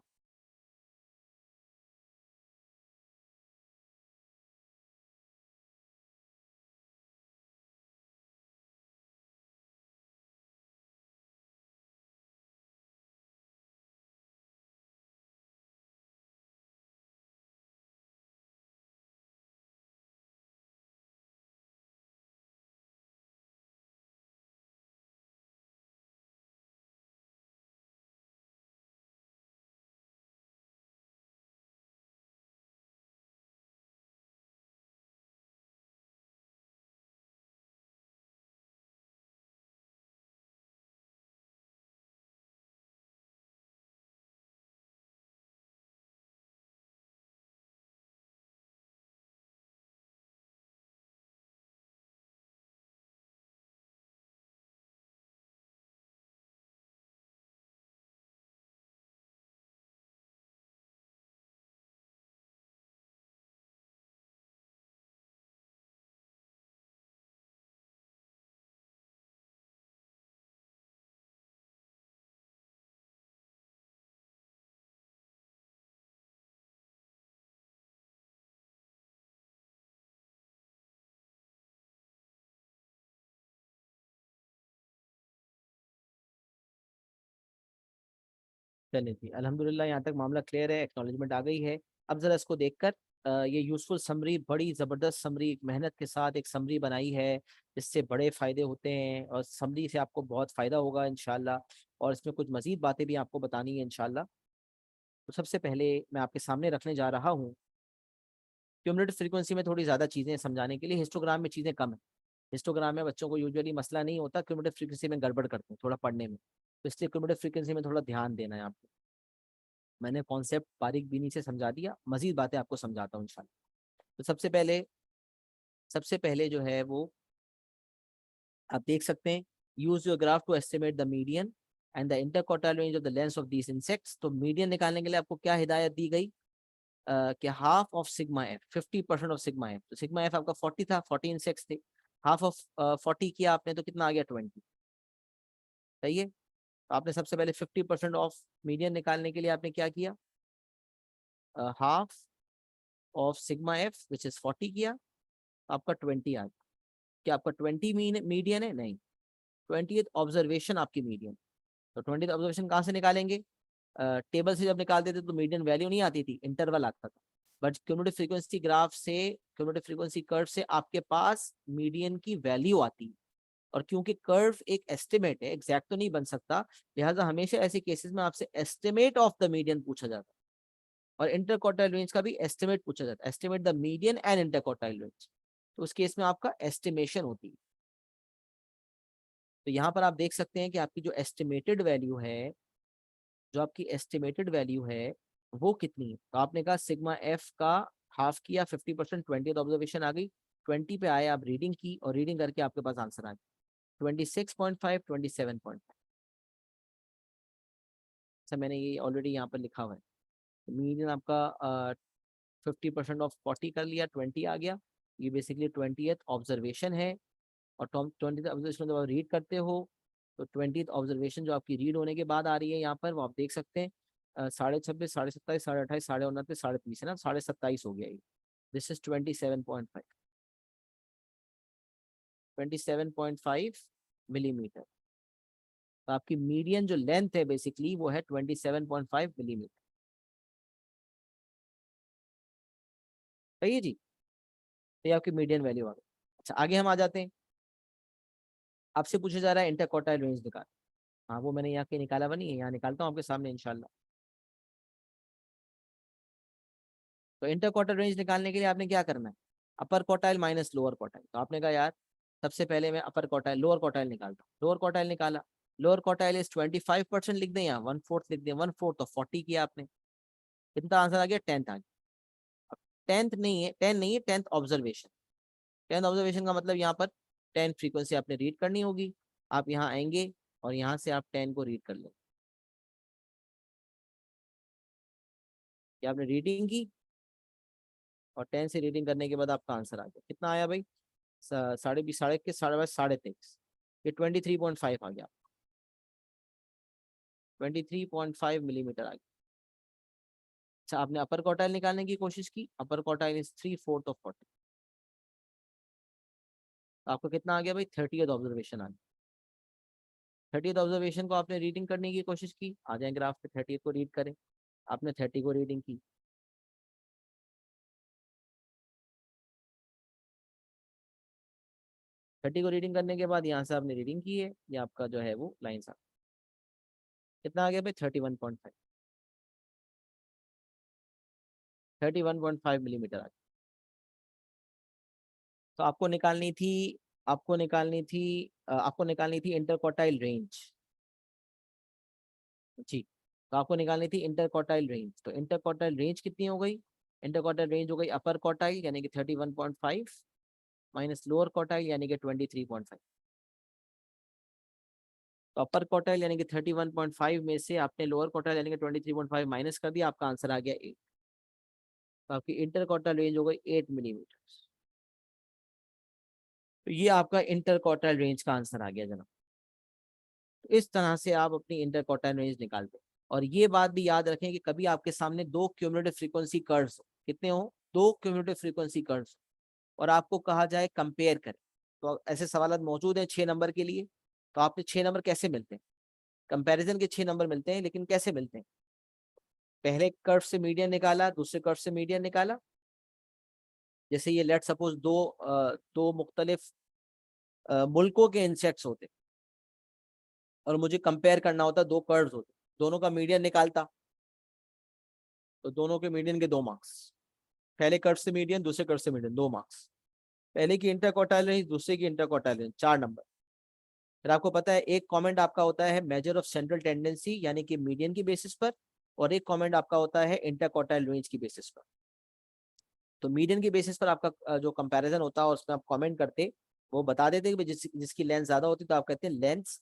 चलिए जी, अल्हम्दुलिल्लाह यहाँ तक मामला क्लियर है, एक्नॉलेजमेंट आ गई है। अब जरा इसको देखकर ये यूजफुल समरी, बड़ी ज़बरदस्त समरी, मेहनत के साथ एक समरी बनाई है, इससे बड़े फ़ायदे होते हैं और समरी से आपको बहुत फ़ायदा होगा इंशाल्लाह। और इसमें कुछ मज़ीद बातें भी आपको बतानी है इंशाल्लाह। तो सबसे पहले मैं आपके सामने रखने जा रहा हूँ, क्यूमुलेटिव फ्रीक्वेंसी में थोड़ी ज़्यादा चीज़ें समझाने के लिए, हिस्टोग्राम में चीज़ें कम है। हिस्टोग्राम में बच्चों को यूजुअली मसला नहीं होता, क्यूमुलेटिव फ्रीक्वेंसी में गड़बड़ करते हैं थोड़ा पढ़ने में, तो इसलिए क्यूमुलेटिव फ्रीक्वेंसी में थोड़ा ध्यान देना है आपको। मैंने कॉन्सेप्ट बारीक बीनी से समझा दिया, मजीद बातें आपको समझाता हूँ इंशाल्लाह। तो सबसे पहले जो है वो आप देख सकते हैं, use your graph to estimate the median and the interquartile range of the length of these insects. तो मीडियन निकालने के लिए आपको क्या हिदायत दी गई, कि half of sigma f, 50% of sigma f. तो सिग्मा एफ आपका 40 था, 40 इंसेक्ट्स थे, हाफ ऑफ 40 किया आपने तो कितना आ गया, 20। सही है। तो आपने सबसे पहले 50% ऑफ मीडियन निकालने के लिए आपने क्या किया, half of sigma F which is 40 किया, आपका 20 आ गया। क्या आपका 20 मीडियन है, नहीं, 20th ऑब्जर्वेशन आपकी मीडियन। तो 20th ऑब्जर्वेशन कहाँ से निकालेंगे, टेबल से जब निकालते थे तो मीडियन वैल्यू नहीं आती थी, इंटरवल आता था। बट क्यूमुलेटिव फ्रीक्वेंसी ग्राफ से, क्यूमुलेटिव फ्रीक्वेंसी कर्व से आपके पास मीडियन की वैल्यू आती है। और क्योंकि कर्व एक एस्टिमेट है, एग्जैक्ट तो नहीं बन सकता, लिहाजा हमेशा ऐसे केसेस में आपसे एस्टिमेट ऑफ द मीडियन पूछा जाता है। और इंटरक्वार्टाइल रेंज का भी एस्टिमेट पूछा जाता है, estimate the median and interquartile range. तो उस केस में आपका एस्टिमेशन होती है। तो यहाँ पर आप देख सकते हैं कि आपकी जो एस्टिमेटेड वैल्यू है, जो आपकी एस्टिमेटेड वैल्यू है वो कितनी है। तो आपने कहा सिग्मा एफ का हाफ किया, 50%, 20th ऑब्जर्वेशन आ गई, 20 पे आए, आप रीडिंग की और रीडिंग करके आपके पास आंसर आ गया 26.5, 27.5। अच्छा, मैंने ये ऑलरेडी यहाँ पर लिखा हुआ है। तो मीडियन आपका 50% ऑफ 40 कर लिया, 20 आ गया। ये बेसिकली 20th ऑब्जर्वेशन है। और 20th ऑब्जर्वेशन जब आप रीड करते हो तो 20th ऑब्जर्वेशन जो आपकी रीड होने के बाद आ रही है यहाँ पर, वो आप देख सकते हैं, 26.5, 27.5, 28, 29, 30, है ना, 27.5 हो गया ये। This is 27.5, 27.5 millimetre. तो आपकी मीडियन जो लेंथ है बेसिकली वो है 27.5 मिलीमीटर। सही है जी। तो ये आपकी मीडियन वैल्यू आ गई। अच्छा, आगे हम आ जाते हैं। आपसे पूछा जा रहा है इंटरक्वार्टाइल रेंज निकाल। हाँ, वो मैंने यहाँ के निकाला बनी है, यहाँ निकालता हूँ आपके सामने इंशाल्लाह। तो इंटर क्वार्टर रेंज निकालने के लिए आपने क्या करना है, अपर क्वार्टाइल माइनस लोअर क्वार्टाइल। तो आपने कहा यार सबसे पहले मैं अपर क्वार्टाइल लोअर क्वार्टाइल निकालता हूँ। लोअर क्वार्टाइल निकाला, लोअर क्वार्टाइल इज 25% लिख दें या 1/4 लिख दें, 1/4 ऑफ 40 किया आपने, कितना आंसर आ गया, 10th आ गया। अब 10th नहीं है, 10 नहीं है, 10th ऑब्जर्वेशन। 10th ऑब्जर्वेशन का मतलब यहाँ पर 10 फ्रीक्वेंसी आपने रीड करनी होगी। आप यहाँ आएंगे और यहाँ से आप 10 को रीड कर लेंगे। आपने रीडिंग की और 10 से रीडिंग करने के बाद आपका आंसर आ गया, कितना आया भाई, साढ़े बीस, साढ़े इक्कीस, साढ़े 23। ये 23.5 आ गया, 23.5 मिलीमीटर आ गया। अच्छा, आपने अपर क्वार्टाइल निकालने की कोशिश की, अपर क्वार्टाइल इज 3/4 ऑफ 40। तो आपको कितना आ गया भाई, 30th ऑब्जर्वेशन आ गया। 30th ऑब्जर्वेशन को आपने रीडिंग करने की कोशिश की, आ जाए ग्राफ पे, 30th को रीड करें। आपने 30 को रीडिंग की, 30 को रीडिंग करने के बाद यहाँ से आपने रीडिंग की है, ये आपका जो है वो लाइन सा कितना आ गया भाई, 31.5, 31.5 मिलीमीटर आ गया। तो आपको निकालनी थी इंटरक्वार्टाइल रेंज। जी, तो आपको निकालनी थी इंटरक्वार्टाइल रेंज। तो इंटरक्वार्टाइल रेंज कितनी हो गई, इंटरक्वार्टाइल रेंज हो गई अपर क्वार्टाइल यानी कि 31.5 माइनस लोअर क्वार्टाइल यानी कि 23.5। तो अपर क्वार्टाइल यानी कि 31.5 में से आपने लोअर क्वार्टाइल यानी कि 23.5 माइनस कर दिया, आपका आंसर आ गया 8। तो आपकी इंटर क्वार्टाइल रेंज हो गई 8 मिलीमीटर। तो ये आपका इंटर क्वार्टाइल रेंज का आंसर आ गया जनाब। तो इस तरह से आप अपनी इंटर क्वार्टाइल रेंज निकालते हैं। और ये बात भी याद रखें कि कभी आपके सामने दो क्यूमुलेटिव फ्रीक्वेंसी कर्व्स हो, कितने हो, दो क्यूमुलेटिव फ्रीक्वेंसी कर्व्स, और आपको कहा जाए कंपेयर करें। तो ऐसे सवाल मौजूद हैं 6 नंबर के लिए। तो आपने 6 नंबर कैसे मिलते हैं, कंपैरिजन के 6 नंबर मिलते हैं, लेकिन कैसे मिलते हैं, पहले कर्व से मीडियन निकाला, दूसरे कर्व से मीडियन निकाला। जैसे ये लेट सपोज दो मुख्तलिफ मुल्कों के इंसेक्ट्स होते और मुझे कंपेयर करना होता, दो कर्व्स होते, दोनों का मीडियन निकालता, तो दोनों के मीडियन के 2 मार्क्स। पहले कर्व से मीडियन, दूसरे कर्व से मीडियन, 2 मार्क्स। पहले की इंटरक्वार्टाइल रेंज, दूसरे की इंटरक्वार्टाइल रेंज, 4 नंबर। फिर आपको पता है एक कमेंट आपका होता है मेजर ऑफ सेंट्रल टेंडेंसी यानी कि मीडियन की बेसिस पर, और एक कमेंट आपका होता है इंटरक्वार्टाइल रेंज की बेसिस पर। तो मीडियन की बेसिस पर आपका जो कंपैरिजन होता है उसमें आप कमेंट करते, वो बता देते कि जिसकी लेंथ ज्यादा होती तो आप कहते हैं लेंथ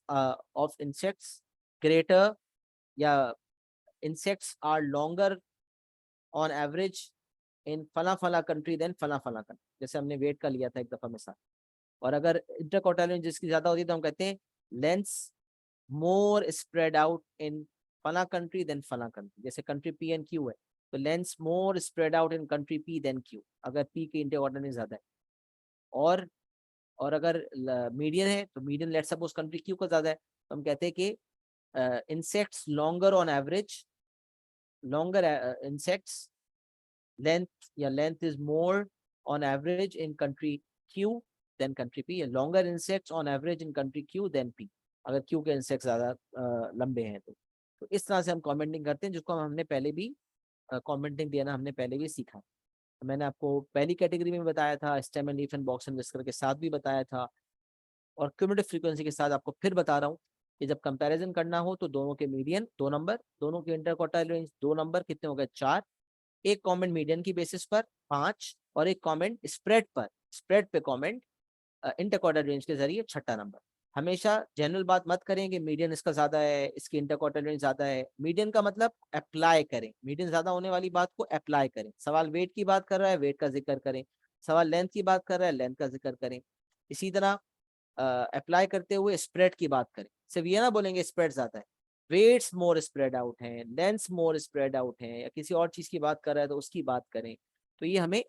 ऑफ इंसेक्ट्स ग्रेटर, या insects are longer on average in फला फला कंट्री देन फला फला कंट्री, जैसे हमने वेट का लिया था एक दफा मिसाल। और अगर इंटरक्वार्टाइल रेंज जिसकी ज्यादा होती है तो हम कहते हैं lengths more spread out in फला कंट्री देन फला कंट्री। जैसे कंट्री पी एंड क्यू है तो lengths more spread out in country P then Q, अगर पी की इंटरक्वार्टाइल रेंज ज्यादा है। और और अगर मीडियन है तो median let's suppose country Q का ज्यादा है तो हम कहते हैं कि insects longer on average, longer insects length या length is more on average in country Q then country P, या longer insects on average in country Q then P, अगर क्यू के इंसेक्ट्स ज्यादा लंबे हैं तो इस तरह से हम कमेंटिंग करते हैं, जिसको हमने पहले भी कमेंटिंग देना हमने पहले भी सीखा। तो मैंने आपको पहली कैटेगरी में बताया था, stem and leaf and box and whisker के साथ भी बताया था, और क्यूमुलेटिव फ्रीक्वेंसी के साथ आपको फिर बता रहा हूँ कि जब कंपैरिजन करना हो तो दोनों के मीडियन 2 नंबर, दोनों के इंटरक्वार्टाइल रेंज 2 नंबर, कितने हो गए 4, एक कमेंट मीडियन की बेसिस पर 5, और एक कमेंट स्प्रेड पर, स्प्रेड पे कमेंट इंटरक्वार्टाइल रेंज के जरिए 6ठा नंबर। हमेशा जनरल बात मत करें कि मीडियन इसका ज्यादा है, इसकी इंटरक्वार्टाइल रेंज ज्यादा है। मीडियन का मतलब अप्लाई करें, मीडियन ज्यादा होने वाली बात को अप्लाई करें। सवाल वेट की बात कर रहा है, वेट का जिक्र करें। सवाल लेंथ की बात कर रहा है, लेंथ का जिक्र करें। इसी तरह अप्लाई करते हुए स्प्रेड की बात करें, सिर्फ ये ना बोलेंगे स्प्रेड ज्यादा है, वेट्स मोर स्प्रेड आउट हैं, लेंथ मोर स्प्रेड आउट हैं, या किसी और चीज की बात कर रहा है तो उसकी बात करें। तो ये हमें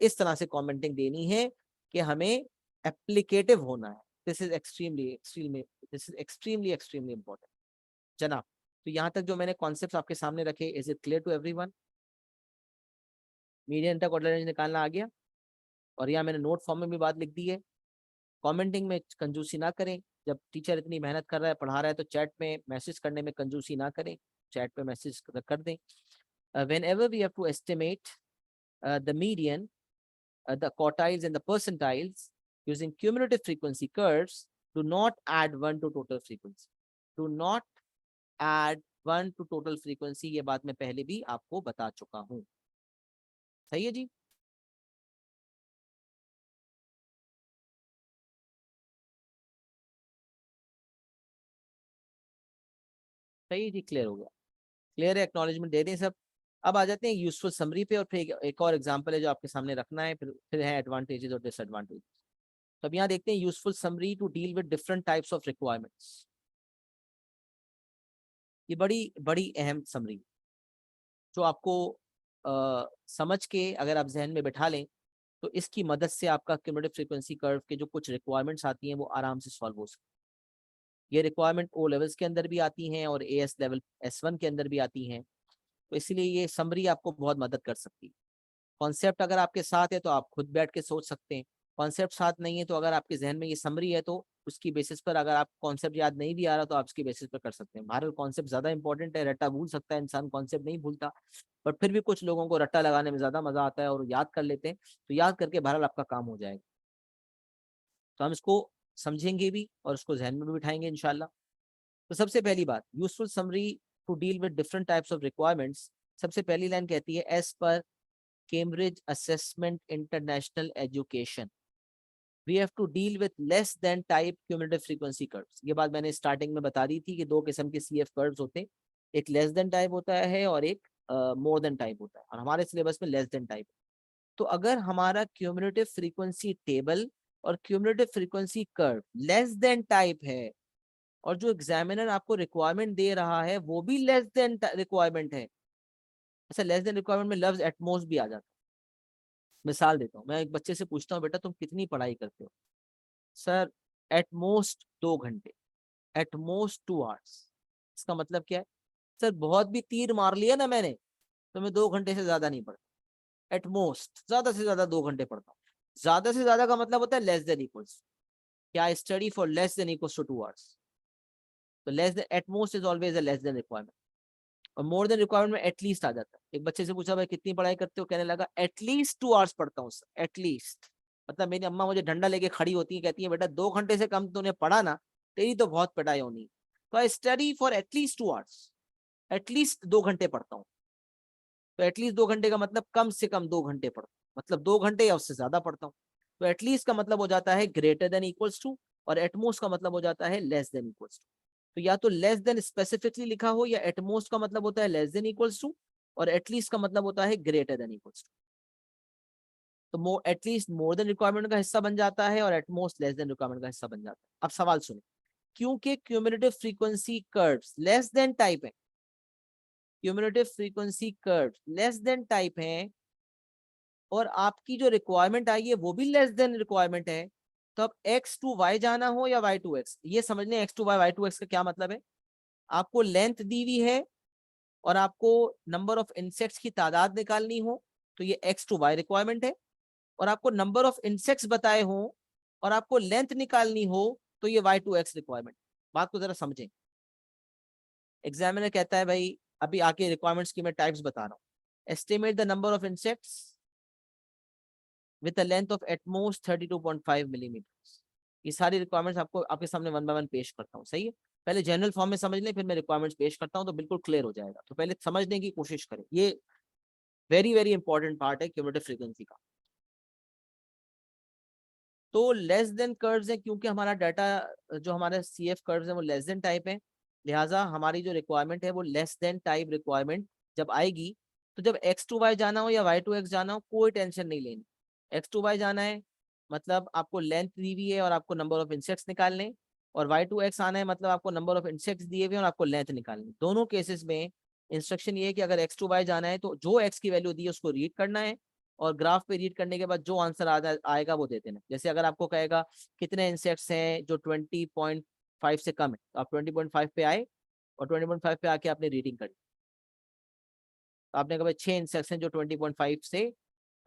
इस तरह से कमेंटिंग देनी है कि हमें एप्लीकेटिव होना है। This is extremely extremely this is extremely extremely important जनाब। तो यहाँ तक जो मैंने कॉन्सेप्ट आपके सामने रखे, is it clear to everyone? Median interquartile range निकालना आ गया, और यहाँ मैंने नोट फॉर्म में भी बात लिख दी है। कमेंटिंग में कंजूसी ना करें, जब टीचर इतनी मेहनत कर रहा है पढ़ा रहा है तो चैट में मैसेज करने में कंजूसी ना करें, चैट पे मैसेज कर दें। whenever we have to estimate the median, the quartiles and the percentiles using cumulative frequency curves, do not add 1 to total frequency, do not add 1 to total frequency। ये बात मैं पहले भी आपको बता चुका हूँ, सही है जी। सही है जी, क्लियर हो गया, क्लियर है, एक्नॉलेजमेंट दे दें सब। अब आ जाते हैं यूजफुल समरी पे, और फिर एक और एग्जांपल है जो आपके सामने रखना है, फिर है एडवांटेजेस और डिसएडवांटेजेस। तो अब यहाँ देखते हैं useful summary to deal with different types of requirements. ये बड़ी बड़ी अहम समरी जो आपको समझ के अगर आप जहन में बैठा लें तो इसकी मदद से आपका क्यूमुलेटिव फ्रीक्वेंसी कर्व के जो कुछ रिक्वायरमेंट्स आती हैं वो आराम से सॉल्व हो सकती है। ये रिक्वायरमेंट ओ लेवल्स के अंदर भी आती हैं और एएस लेवल S1 के अंदर भी आती हैं, तो इसलिए ये समरी आपको बहुत मदद कर सकती है। कॉन्सेप्ट अगर आपके साथ है तो आप खुद बैठ के सोच सकते हैं, कॉन्सेप्ट साथ नहीं है तो अगर आपके जहन में ये समरी है तो उसकी बेसिस पर, अगर आप कॉन्सेप्ट याद नहीं भी आ रहा तो आप उसकी बेसिस पर कर सकते हैं। बहरहाल कॉन्सेप्ट ज्यादा इंपॉर्टेंट है, रट्टा भूल सकता है इंसान, कॉन्सेप्ट नहीं भूलता, बट फिर भी कुछ लोगों को रट्टा लगाने में ज्यादा मजा आता है और याद कर लेते हैं, तो याद करके बहरहाल आपका काम हो जाएगा। तो हम इसको समझेंगे भी और उसको जहन में भी बिठाएंगे इंशाल्लाह। तो सबसे पहली बात, useful summary to deal with different types of requirements. सबसे पहली लाइन कहती है as per Cambridge Assessment International Education, we have to deal with less than type cumulative frequency curves। ये बात मैंने स्टार्टिंग में बता दी थी कि 2 किस्म के CF कर्व्स होते हैं, एक लेस देन टाइप होता है और एक मोर देन टाइप होता है, और हमारे सिलेबस में लेस देन टाइप। तो अगर हमारा क्यूमुलेटिव फ्रीक्वेंसी टेबल और cumulative frequency curve less than type है, और जो एग्जामिनर आपको रिक्वायरमेंट दे रहा है वो भी लेस देन रिक्वायरमेंट है, ऐसा लेस देन रिक्वायरमेंट में लफ्ज एटमोस्ट भी आ जाता है। मिसाल देता हूँ, मैं एक बच्चे से पूछता हूँ बेटा तुम कितनी पढ़ाई करते हो, सर एट मोस्ट 2 घंटे, एट मोस्ट 2 आवर्स। इसका मतलब क्या है? सर बहुत भी तीर मार लिया ना मैंने तो मैं 2 घंटे से ज्यादा नहीं पढ़ता, एट मोस्ट ज्यादा से ज्यादा 2 घंटे पढ़ता हूँ। ज्यादा से ज्यादा का मतलब होता है लेस देन इक्वल्स, क्या study for less than equals to 2 hours. तो less than at most is always a less than requirement, और मोर देन रिक्वायरमेंट में एटलीस्ट आ जाता है। एक बच्चे से पूछा भाई कितनी पढ़ाई करते हो, कहने लगा एटलीस्ट 2 आवर्स पढ़ता हूँ सर, एटलीस्ट। मतलब मेरी अम्मा मुझे डंडा लेके खड़ी होती है, कहती है बेटा 2 घंटे से कम तूने पढ़ा ना, तेरी तो बहुत पिटाई होनी है। तो I study for at least 2 hours, at least 2 घंटे पढ़ता हूँ। तो एटलीस्ट 2 घंटे का मतलब कम से कम 2 घंटे पढ़ता हूँ, मतलब 2 घंटे या उससे ज्यादा पढ़ता हूँ। तो एटलीस्ट का मतलब हो जाता है ग्रेटर देन इक्वल्स टू, और एटमोस्ट का मतलब हो जाता है लेस देन इक्वल्स टू। तो या तो लेस देन स्पेसिफिकली लिखा हो, या एटमोस्ट का मतलब होता है लेस देन इक्वल्स टू, और एटलीस्ट का मतलब होता है ग्रेटर देन इक्वल्स टू। तो एटलीस्ट मोर देन रिक्वायरमेंट का हिस्सा बन जाता है, और एटमोस्ट लेस देन रिक्वायरमेंट का हिस्सा बन जाता है। अब सवाल सुनो, क्योंकि cumulative frequency curves less than type है, cumulative frequency curves less than type है, और आपकी जो रिक्वायरमेंट आई है वो भी लेस देन रिक्वायरमेंट है, तो अब एक्स टू वाई जाना हो या वाई टू एक्स, ये समझने x to y, y to x का क्या मतलब है। आपको लेंथ दी हुई है और आपको नंबर ऑफ इंसेक्ट्स की तादाद निकालनी हो, तो ये एक्स टू वाई रिक्वायरमेंट है। और आपको नंबर ऑफ इंसेक्ट्स बताए हो और आपको लेंथ निकालनी हो, तो ये वाई टू एक्स रिक्वायरमेंट। बात को जरा समझें। एग्जामिनर कहता है भाई अभी आके रिक्वायरमेंट्स की मैं टाइप्स बता रहा हूँ, estimate the number of insects with a length of at most 32.5 millimetre. ये सारी रिक्वायरमेंट्स आपको आपके सामने वन बाय वन पेश करता हूँ, सही है। पहले जनरल फॉर्म में समझ लें, फिर मैं रिक्वायरमेंट्स पेश करता हूँ तो बिल्कुल क्लियर हो जाएगा। तो पहले समझने की कोशिश करें, ये वेरी वेरी इंपॉर्टेंट पार्ट है क्यूमुलेटिव फ्रीक्वेंसी का। तो लेस देन कर्व्स है क्योंकि हमारा डाटा जो हमारे सी एफ कर्व्स है वो लेस देन टाइप है, लिहाजा हमारी जो रिक्वायरमेंट है वो लेस देन टाइप रिक्वायरमेंट जब आएगी, तो जब एक्स टू वाई जाना हो या वाई टू एक्स जाना हो कोई टेंशन नहीं लेनी। एक्स टू वाई जाना है मतलब आपको लेंथ दी हुई है और आपको नंबर ऑफ इंसेक्ट्स निकालने, और वाई टू एक्स आना है मतलब आपको नंबर ऑफ इंसेक्ट्स दिए हुए हैं और आपको लेंथ निकालनी। दोनों केसेस में इंस्ट्रक्शन ये है कि अगर एक्स टू वाई जाना है तो जो एक्स की वैल्यू दी है उसको रीड करना है, और ग्राफ पे रीड करने के बाद जो आंसर आएगा वो दे देना। जैसे अगर आपको कहेगा कितने इंसेक्ट्स हैं जो 20.5 से कम है, तो आप 20.5 पे आए और 20.5 पे आके आपने रीडिंग करी। तो आपने कहा 6 इंसेक्ट्स हैं जो 20.5 से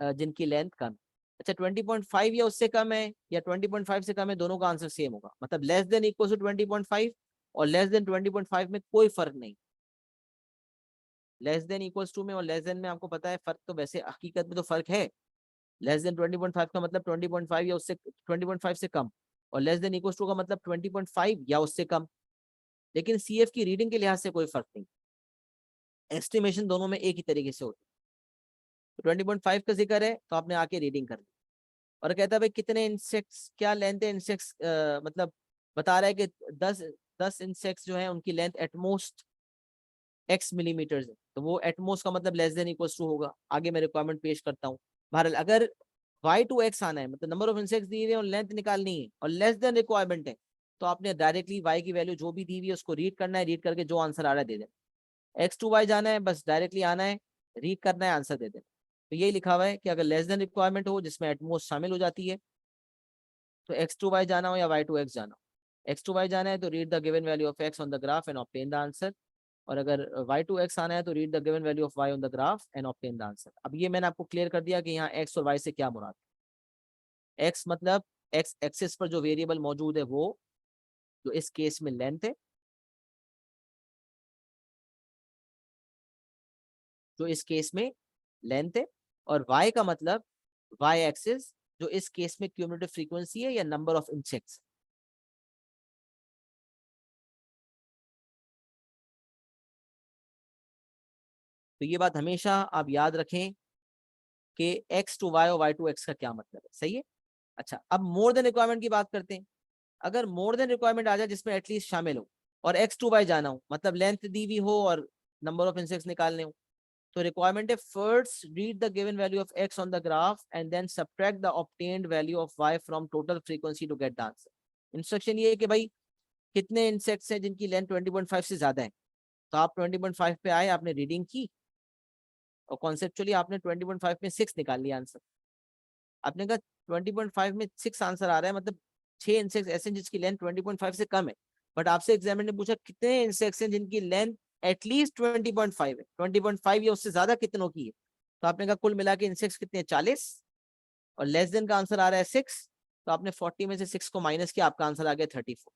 जिनकी लेंथ कम है। अच्छा 20.5 या उससे कम है या 20.5 से कम है, दोनों का आंसर सेम होगा, मतलब लेस देन इक्वल टू 20.5 और लेस देन 20.5 में कोई फर्क नहीं। लेस देन इक्वल्स टू में और लेस देन में आपको पता है फर्क, तो वैसे हकीकत में तो फर्क है। लेस देन 20.5 का मतलब 20.5 या उससे 20.5 से कम, और लेस देन इक्वल टू का मतलब 20.5 या उससे कम। लेकिन सीएफ की रीडिंग के लिहाज से कोई फर्क नहीं, एस्टिमेशन दोनों में एक ही तरीके से होती है। तो 20.5 का जिक्र है तो आपने आके रीडिंग कर ली, और कहता है भाई कितने इंसेक्ट्स, क्या लेंथ है इंसेक्ट्स, मतलब बता रहा है कि 10 इंसेक्ट्स जो है उनकी लेंथ एटमोस्ट एक्स मिलीमीटर है, तो वो एटमोस्ट का मतलब लेस देन इक्वल्स टू होगा। आगे मैं रिक्वायरमेंट पेश करता हूँ। बहरहाल अगर वाई टू एक्स आना है मतलब नंबर ऑफ इंसेक्ट्स दिए हुए और लेंथ निकालनी है और लेस देन रिक्वायरमेंट है, तो आपने डायरेक्टली वाई की वैल्यू जो भी दी हुई है उसको रीड करना है, रीड करके जो आंसर आ रहा है दे देना। एक्स टू वाई जाना है बस डायरेक्टली आना है, रीड करना है, आंसर दे देना। तो यही लिखा हुआ है कि अगर लेस देन रिक्वायरमेंट हो जिसमें एटमोस्ट शामिल हो जाती है, तो एक्स टू वाई जाना हो या वाई टू एक्स जाना हो, एक्स टू वाई जाना है तो read the given value of x on the graph and obtain the answer, और अगर वाई टू एक्स आना है तो read the given value of y on the graph and obtain the answer. अब ये मैंने आपको क्लियर कर दिया कि यहाँ एक्स और वाई से क्या मुराद है। एक्स मतलब एक्स एक्सिस पर जो वेरिएबल मौजूद है वो, जो इस केस में लेंथ है, जो इस केस में लेंथ है, और वाई का मतलब वाई एक्सिस, जो इस केस में क्यूमुलेटिव फ्रीक्वेंसी है या नंबर ऑफ इंसेक्ट्स। तो ये बात हमेशा आप याद रखें कि एक्स टू वाई और वाई टू एक्स का क्या मतलब है, सही है। अच्छा अब मोर देन रिक्वायरमेंट की बात करते हैं। अगर मोर देन रिक्वायरमेंट आ जाए जिसमें एटलीस्ट शामिल हो और एक्स टू वाई जाना हो, मतलब लेंथ दी हुई हो और नंबर ऑफ इंसेक्ट्स निकालने हो, तो रिक्वायरमेंट है first read the given value of x on the graph and then subtract the obtained value of y from total frequency to get the answer. Instruction ये है कि भाई कितने इंसेक्ट्स हैं जिनकी लेंथ 20.5 से ज्यादा है, तो आप 20.5 पे आए, आपने रीडिंग की और कॉन्सेप्चुअली आपने 20.5 में 6 निकाल लिया आंसर। आपने कहा 20.5 में 6 आंसर आ रहा है, मतलब 6 इंसेक्ट्स ऐसे जिसकी लेंथ 20.5 से कम है। बट आपसे एग्जामिनर ने पूछा कितने इंसेक्ट्स हैं जिनकी लेंथ एटलीस्ट 20.5 है, 20.5 या उससे ज्यादा कितनों की है? तो आपने कहा कुल मिला के इंसेक्ट्स कितने हैं? 40, और लेस देन का आंसर आ रहा है 6, तो आपने 40 में से 6 को माइनस किया, आपका आंसर आ गया 34।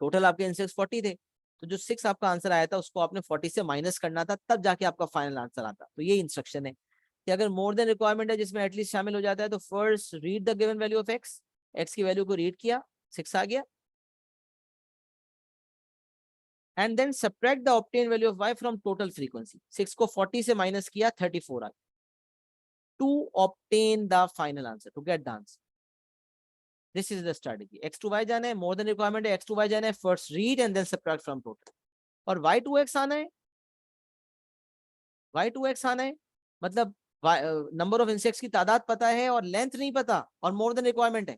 टोटल आपके इंसेक्ट्स 40 थे, तो जो 6 आपका आंसर आया था उसको आपने 40 से माइनस करना था, तब जाके आपका फाइनल आंसर आता। तो ये इंस्ट्रक्शन है कि अगर मोर देन रिक्वायरमेंट है जिसमें एटलीस्ट शामिल हो जाता है, तो first read the given value of x, x की वैल्यू को रीड किया, 6 आ गया, and then subtract the obtain value of y from total frequency, 6 को 40 से माइनस किया, 34 आ गया, to obtain the final answer, to get the answer. This is the strategy. X to y जाना है, मोर देन रिक्वायरमेंट है, x to y जाना है, first read and then subtract from total. और वाई टू एक्स आना है, Y to x आना है, मतलब नंबर ऑफ इंसेक्ट्स की तादाद पता है और लेंथ नहीं पता, और मोर देन रिक्वायरमेंट है,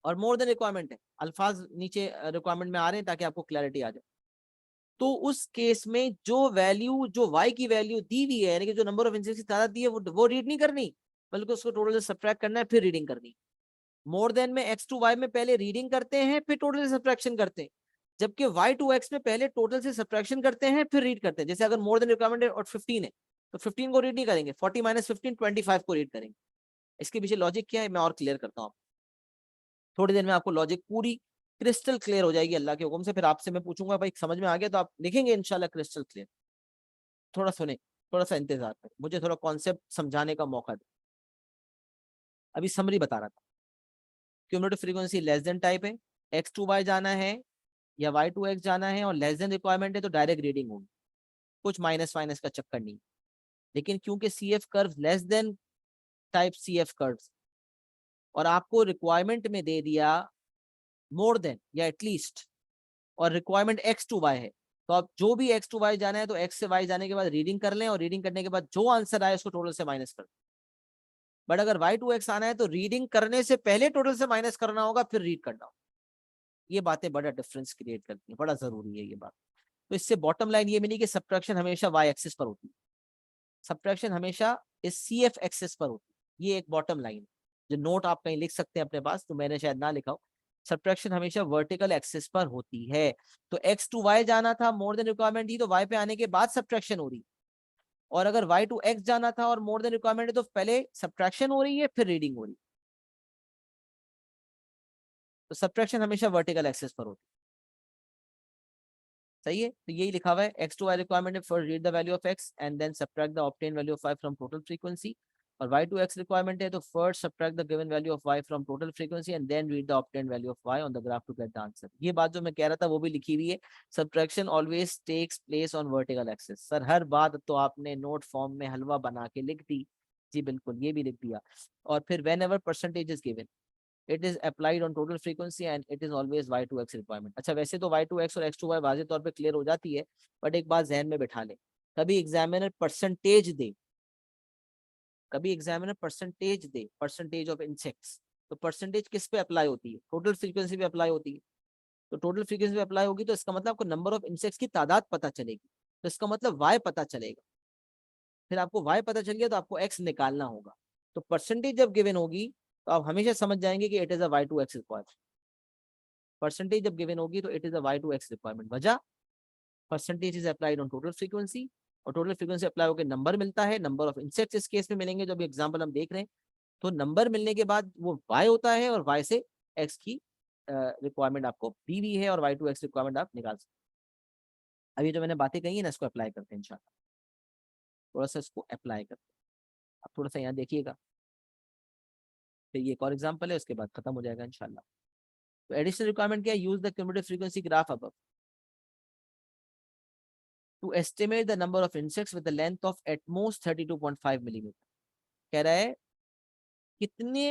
और मोर देन रिक्वायरमेंट है। अल्फाज नीचे रिक्वायरमेंट में आ रहे हैं ताकि आपको क्लैरिटी आ जाए। तो उस केस में जो वैल्यू, जो y की वैल्यू दी हुई है, यानी कि जो नंबर ऑफ इंसेक्ट्स की तादाद दी है, वो रीड नहीं करनी, बल्कि उसको टोटल से सब्ट्रैक्ट करना है, फिर रीडिंग करनी। मोर देन में x टू y में पहले रीडिंग करते हैं, फिर टोटल से सब्ट्रैक्शन करते हैं, जबकि y टू x में पहले टोटल से सब्ट्रैक्शन करते हैं, फिर रीड करते हैं। जैसे अगर मोर देन रिक्वायरमेंट है और 15 है, तो 15 को रीड नहीं करेंगे, 40 माइनस 15, 25 को रीड करेंगे। इसके पीछे लॉजिक क्या है मैं और क्लियर करता हूँ, थोड़ी देर में आपको लॉजिक पूरी क्रिस्टल क्लियर हो जाएगी अल्लाह के हुक्म से। फिर आपसे मैं पूछूंगा भाई समझ में आ गया, तो आप लिखेंगे इंशाल्लाह क्रिस्टल क्लियर। थोड़ा सुने, थोड़ा सा इंतजार करें, मुझे थोड़ा कॉन्सेप्ट समझाने का मौका दे। अभी समरी बता रहा था, cumulative frequency less than type है, एक्स टू वाई जाना है या वाई टू एक्स जाना है, और लेस देन रिक्वायरमेंट है तो डायरेक्ट रीडिंग होगी, कुछ माइनस फाइनस का चक्कर नहीं। लेकिन क्योंकि C F curve less than type C F curve, और आपको रिक्वायरमेंट में दे दिया मोर देन या एटलीस्ट, और रिक्वायरमेंट एक्स टू वाई है, तो आप जो भी एक्स टू वाई जाना है तो एक्स से वाई जाने के बाद रीडिंग कर लें, और रीडिंग करने के बाद जो आंसर आए उसको टोटल से माइनस कर। बट अगर वाई टू एक्स आना है तो रीडिंग करने से पहले टोटल से माइनस करना होगा, फिर रीड करना होगा। ये बातें बड़ा डिफरेंस क्रिएट करती है, बड़ा जरूरी है ये बात। तो इससे बॉटम लाइन ये मिली कि सब्ट्रैक्शन हमेशा वाई एक्सिस पर होती है, सब्ट्रैक्शन हमेशा इस सी एफ एक्सिस पर होती है। ये एक बॉटम लाइन, जो नोट आप कहीं लिख सकते हैं अपने पास, तो मैंने शायद ना लिखा हो। सब्ट्रैक्शन हमेशा वर्टिकल एक्सिस पर होती है। तो एक्स टू वाई जाना था, मोर देन रिक्वायरमेंट थी, तो वाई पे आने के बाद सब्ट्रैक्शन हो रही, और अगर वाई टू एक्स जाना था और मोर देन रिक्वायरमेंट है, तो पहले सब्ट्रैक्शन हो रही है, फिर रीडिंग हो रही है। तो सब्ट्रैक्शन हमेशा वर्टिकल एक्सिस पर होती है। सही है, तो यही लिखा हुआ है, एक्स टू वाई रिक्वायरमेंट है, first read the value of x and then subtract the obtain value of y from total frequency. और वाई टू एक्स रिक्वायरमेंट है तो first subtract the given value of y from total frequency and then read the obtain value of y on the graph to get the answer. ये बात जो मैं कह रहा था वो भी लिखी हुई है, subtraction always takes place on vertical axis. Sir हर बात तो आपने नोट फॉर्म में हलवा बना के लिख दी, जी बिल्कुल, ये भी लिख दिया। और फिर whenever percentage is given, it is applied on total frequency and it is always y to x requirement. अच्छा, वैसे तो वाई टू एक्स और एक्स टू वाई वाजे तौर पे क्लियर हो जाती है, बट एक बात जहन में बैठा ले, कभी एग्जामिनर परसेंटेज दे, कभी examiner percentage they, percentage of insects, तो परसेंटेज किस पे अप्लाई होती है? टोटल फ्रीक्वेंसी पे अप्लाई होती है। तो टोटल फ्रीक्वेंसी पे अप्लाई होगी तो इसका मतलब आपको नंबर ऑफ इंसेक्ट्स की तादाद पता चलेगी, तो इसका मतलब वाई पता चलेगा। फिर आपको वाई पता चल गया तो आपको एक्स निकालना होगा। तो परसेंटेज जब गिवन होगी तो आप हमेशा समझ जाएंगे कि it is a y to x requirement. Percentage जब गिवन होगी तो it is a y to x requirement. वजह, percentage is applied on total frequency, और टोटल फ्रीक्वेंसी अप्लाई होकर नंबर मिलता है, नंबर ऑफ इंसेक्ट्स इस केस में मिलेंगे जो भी एग्जांपल हम देख रहे हैं। तो नंबर मिलने के बाद वो वाई होता है, और वाई से एक्स की रिक्वायरमेंट आपको दी हुई है, और वाई टू एक्स रिक्वायरमेंट आप निकाल सकते हैं। अब ये जो मैंने बातें कही है ना, इसको अप्लाई करते हैं इंशाल्लाह, थोड़ा सा इसको अप्लाई करते हैं। अब थोड़ा सा यहाँ देखिएगा, फिर ये एक और एग्जाम्पल है, उसके बाद खत्म हो जाएगा इंशाल्लाह। तो एडिशनल रिक्वायरमेंट क्या है? Use the cumulative frequency graph above to estimate the number of insects with a length of at most 32.5 millimetre. कह रहा है कितने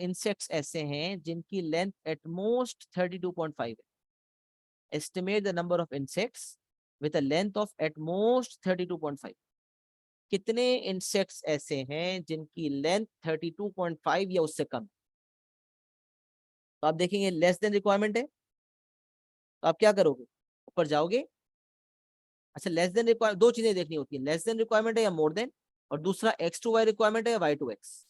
इंसेक्ट्स ऐसे हैं जिनकी लेंथ एट मोस्ट 32.5 है। Estimate the number of insects with a length of at most 32.5। कितने insects ऐसे हैं जिनकी लेंथ 32.5 या उससे कम? तो आप देखेंगे लेस देन रिक्वायरमेंट है, तो आप क्या करोगे? ऊपर जाओगे। अच्छा, लेस देन रिक्वायरमेंट, दो चीजें देखनी होती है, लेस देन रिक्वायरमेंट है या मोर देन, और दूसरा एक्स टू वाई रिक्वायरमेंट है या वाई टू एक्स।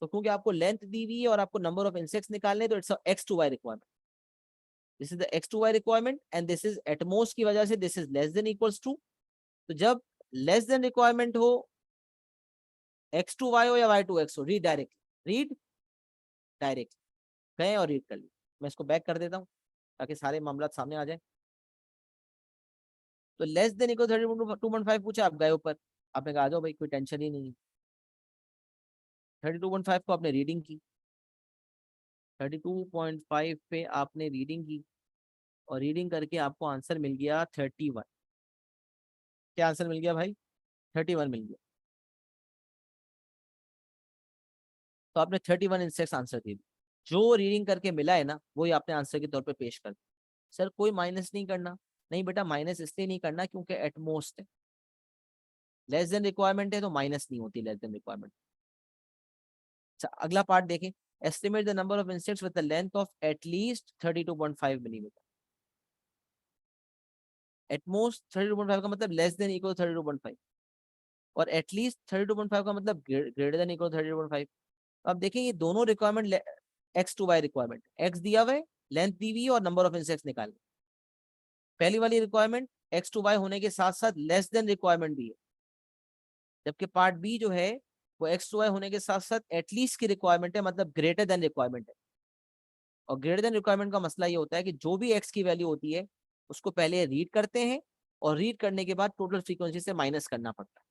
तो क्योंकि आपको लेंथ दी हुई है और आपको नंबर ऑफ इंसेक्ट्स निकालने, तो it's x to y requirement. This is the x2y requirement and this is at most की वजह से this is less than equals to. तो जब लेस देन रिक्वायरमेंट हो, x2y हो या y2x हो, रीड डायरेक्ट, रीड डायरेक्ट, गए और रीड कर ली। मैं इसको बैक कर देता हूँ ताकि सारे मामला सामने आ जाए। तो लेस देन इक्वल 32.5 पूछा, आप गए ऊपर, आपने कहा आ जाओ भाई, कोई टेंशन ही नहीं है। 32.5 को आपने रीडिंग की, 32.5 पे आपने रीडिंग की और रीडिंग करके आपको आंसर मिल गया 31। क्या आंसर मिल गया भाई? 31 मिल गया। तो आपने 31 इंसेक्ट्स आंसर दे दिया। जो रीडिंग करके मिला है ना, वही आपने आंसर के तौर पे पेश कर दिया। सर कोई माइनस नहीं करना? नहीं बेटा, माइनस इसलिए नहीं करना क्योंकि एटमोस्ट है, लेस देन रिक्वायरमेंट है तो माइनस नहीं होती लेस देन रिक्वायरमेंट। अच्छा, अगला पार्ट देखें। Estimate the number of insects with the length of at least 32.5 millimetre. At most 32.5 का मतलब लेस देन इक्वल 32.5, और एटलीस्ट 32.5 का मतलब ग्रेटर देन इक्वल 32.5। अब देखें ये दोनों requirement x to y requirement, x दिया हुआ है, लेंथ दी हुई है और नंबर ऑफ इंसेक्ट्स निकालने। पहली वाली रिक्वायरमेंट एक्स टू वाई होने के साथ साथ लेस देन रिक्वायरमेंट भी है, जबकि पार्ट बी जो है वो एक्स टू वाई होने के साथ साथ एटलीस्ट की रिक्वायरमेंट है, मतलब ग्रेटर देन रिक्वायरमेंट है। और ग्रेटर देन रिक्वायरमेंट का मसला ये होता है कि जो भी एक्स की वैल्यू होती है उसको पहले रीड करते हैं और रीड करने के बाद टोटल फ्रीक्वेंसी से माइनस करना पड़ता है।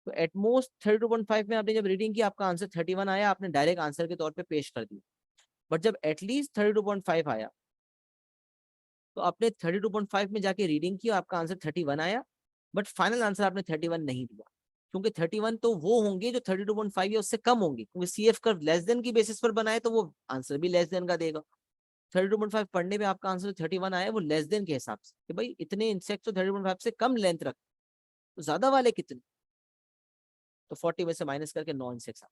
तो एटमोस्ट 32.5 में आपने जब रीडिंग की, आपका आंसर 31 आया, आपने डायरेक्ट आंसर के तौर पे पेश कर दिया। बट जब एटलीस्ट 32.5 आया तो आपने 32.5 में जाके रीडिंग की, आपका आंसर 31 आया, बट फाइनल आंसर आपने 31 नहीं दिया, क्योंकि 31 तो वो होंगे जो 32.5 या उससे कम होंगे, क्योंकि सीएफ कर्व लेस देन की बेसिस पर बनाए तो वो आंसर भी लेस देन का देगा। 32.5 पढ़ने पे आपका आंसर 31 आया, वो लेस देन के हिसाब से कि भाई इतने इंसेक्ट तो 32.5 से कम लेंथ रख, तो ज्यादा वाले कितने, तो 40 में से माइनस करके 9 इंसेक्ट्स।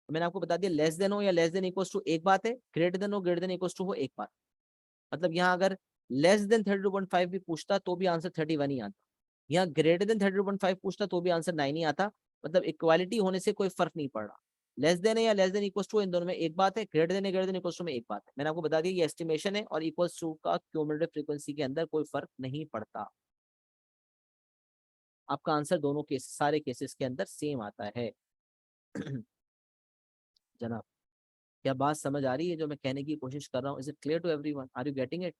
मैंने आपको बता दिया, लेस देन हो या लेस देन इक्वल टू एक बात है, ग्रेटर देन हो ग्रेटर देन इक्वल टू हो एक बात। मतलब यहाँ अगर लेस देन 32.5 भी पूछता तो भी आंसर 31 ही आता, यहाँ ग्रेटर देन 32.5 पूछता तो भी आंसर 9 ही आता। मतलब इक्वालिटी होने से कोई फर्क नहीं पड़ रहा, लेस देन है या लेस देन इक्वल टू, इन दोनों में एक बात है, ग्रेटर देन है ग्रेटर देन इक्वल टू में एक बात है। मैंने आपको बता दिया ये एस्टिमेशन है और इक्वल टू का क्यूमुलेटिव फ्रीक्वेंसी के अंदर कोई फर्क नहीं पड़ता, आपका आंसर दोनों केस सारे केसेस के अंदर सेम आता है। जनाब, क्या बात समझ आ रही है जो मैं कहने की कोशिश कर रहा हूँ? Is it clear to everyone? Are you getting it?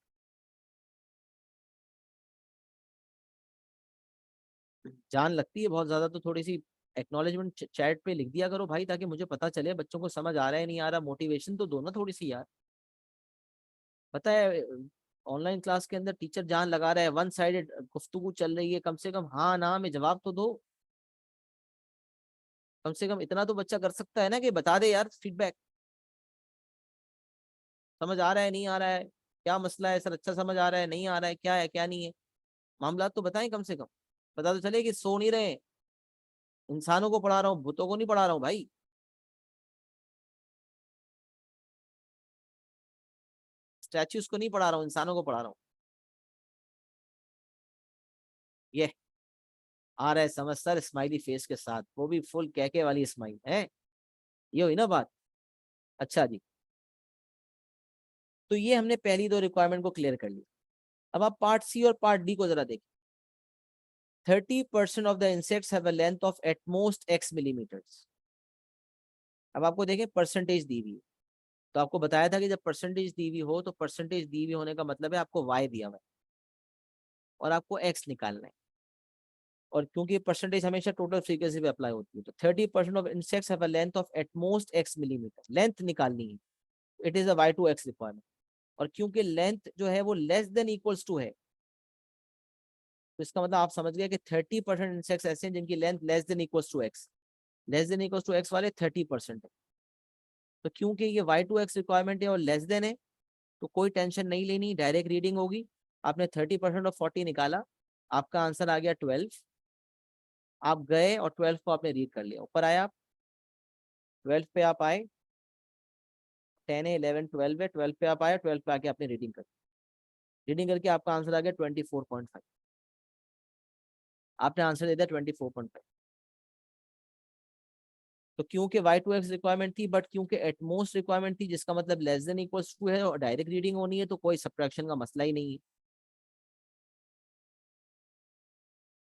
जान लगती है बहुत ज्यादा तो थोड़ी सी एक्नॉलेजमेंट चैट पे लिख दिया करो भाई, ताकि मुझे पता चले बच्चों को समझ आ रहा है नहीं आ रहा। मोटिवेशन तो दो ना थोड़ी सी यार। पता है ऑनलाइन क्लास के अंदर टीचर जान लगा रहा है, वन साइडेड गुफ्तगू चल रही है, कम से कम हाँ ना में जवाब तो दो। कम से कम इतना तो बच्चा कर सकता है ना कि बता दे यार फीडबैक, समझ आ रहा है नहीं आ रहा है, क्या मसला है सर, अच्छा समझ आ रहा है नहीं आ रहा है, क्या है क्या नहीं है, मामला तो बताएं कम से कम। पता तो चले कि सो नहीं रहे, इंसानों को पढ़ा रहा हूँ, भूतों को नहीं पढ़ा रहा हूँ भाई। स्टैच्यूज को नहीं पढ़ा रहा हूँ, इंसानों को पढ़ा रहा हूँ। ये आ रहा है समझ सर, स्माइली फेस के साथ, वो भी फुल कहके वाली स्माइल है, ये हुई ना बात। अच्छा जी, तो ये हमने पहली दो रिक्वायरमेंट को क्लियर कर लिया। अब आप पार्ट सी और पार्ट डी को जरा देखिए। 30% of the insects have a length of at most x millimetres. अब आपको देखें परसेंटेज दी हुई है, तो आपको बताया था कि जब परसेंटेज दी हुई हो तो परसेंटेज दी हुई होने का मतलब है आपको वाई दिया हुआ है और आपको एक्स निकालना है। और क्योंकि परसेंटेज हमेशा टोटल फ्रीक्वेंसी पे अप्लाई होती है, तो 30% of insects have a length of at most x millimetre, length निकालनी है, it is a y to x requirement. और क्योंकि लेंथ जो है वो लेस देन इक्वल्स टू है, तो इसका मतलब आप समझ गए कि 30% इंसेक्ट्स ऐसे हैं जिनकी length less than equals to x, less than equals to x वाले 30% है। तो क्योंकि ये वाई टू एक्स रिक्वायरमेंट है और लेस देन है, तो कोई टेंशन नहीं लेनी, डायरेक्ट रीडिंग होगी। आपने 30% ऑफ 40 निकाला, आपका आंसर आ गया 12। आप गए और 12 को आपने रीड कर लिया, ऊपर आए आप 12 पे आप आए, 10 है 11 12 है, 12 पे आप आए, 12 पे आके आपने रीडिंग कर, रीडिंग करके आपका आंसर आ गया 24.5। आपने आंसर दे दिया 24.5। तो क्योंकि y2x रिक्वायरमेंट थी, बट क्योंकि एटमोस्ट रिक्वायरमेंट थी, जिसका मतलब लेस देन इक्वल्स टू है और डायरेक्ट रीडिंग होनी है, तो कोई सब्ट्रैक्शन का मसला ही नहीं है।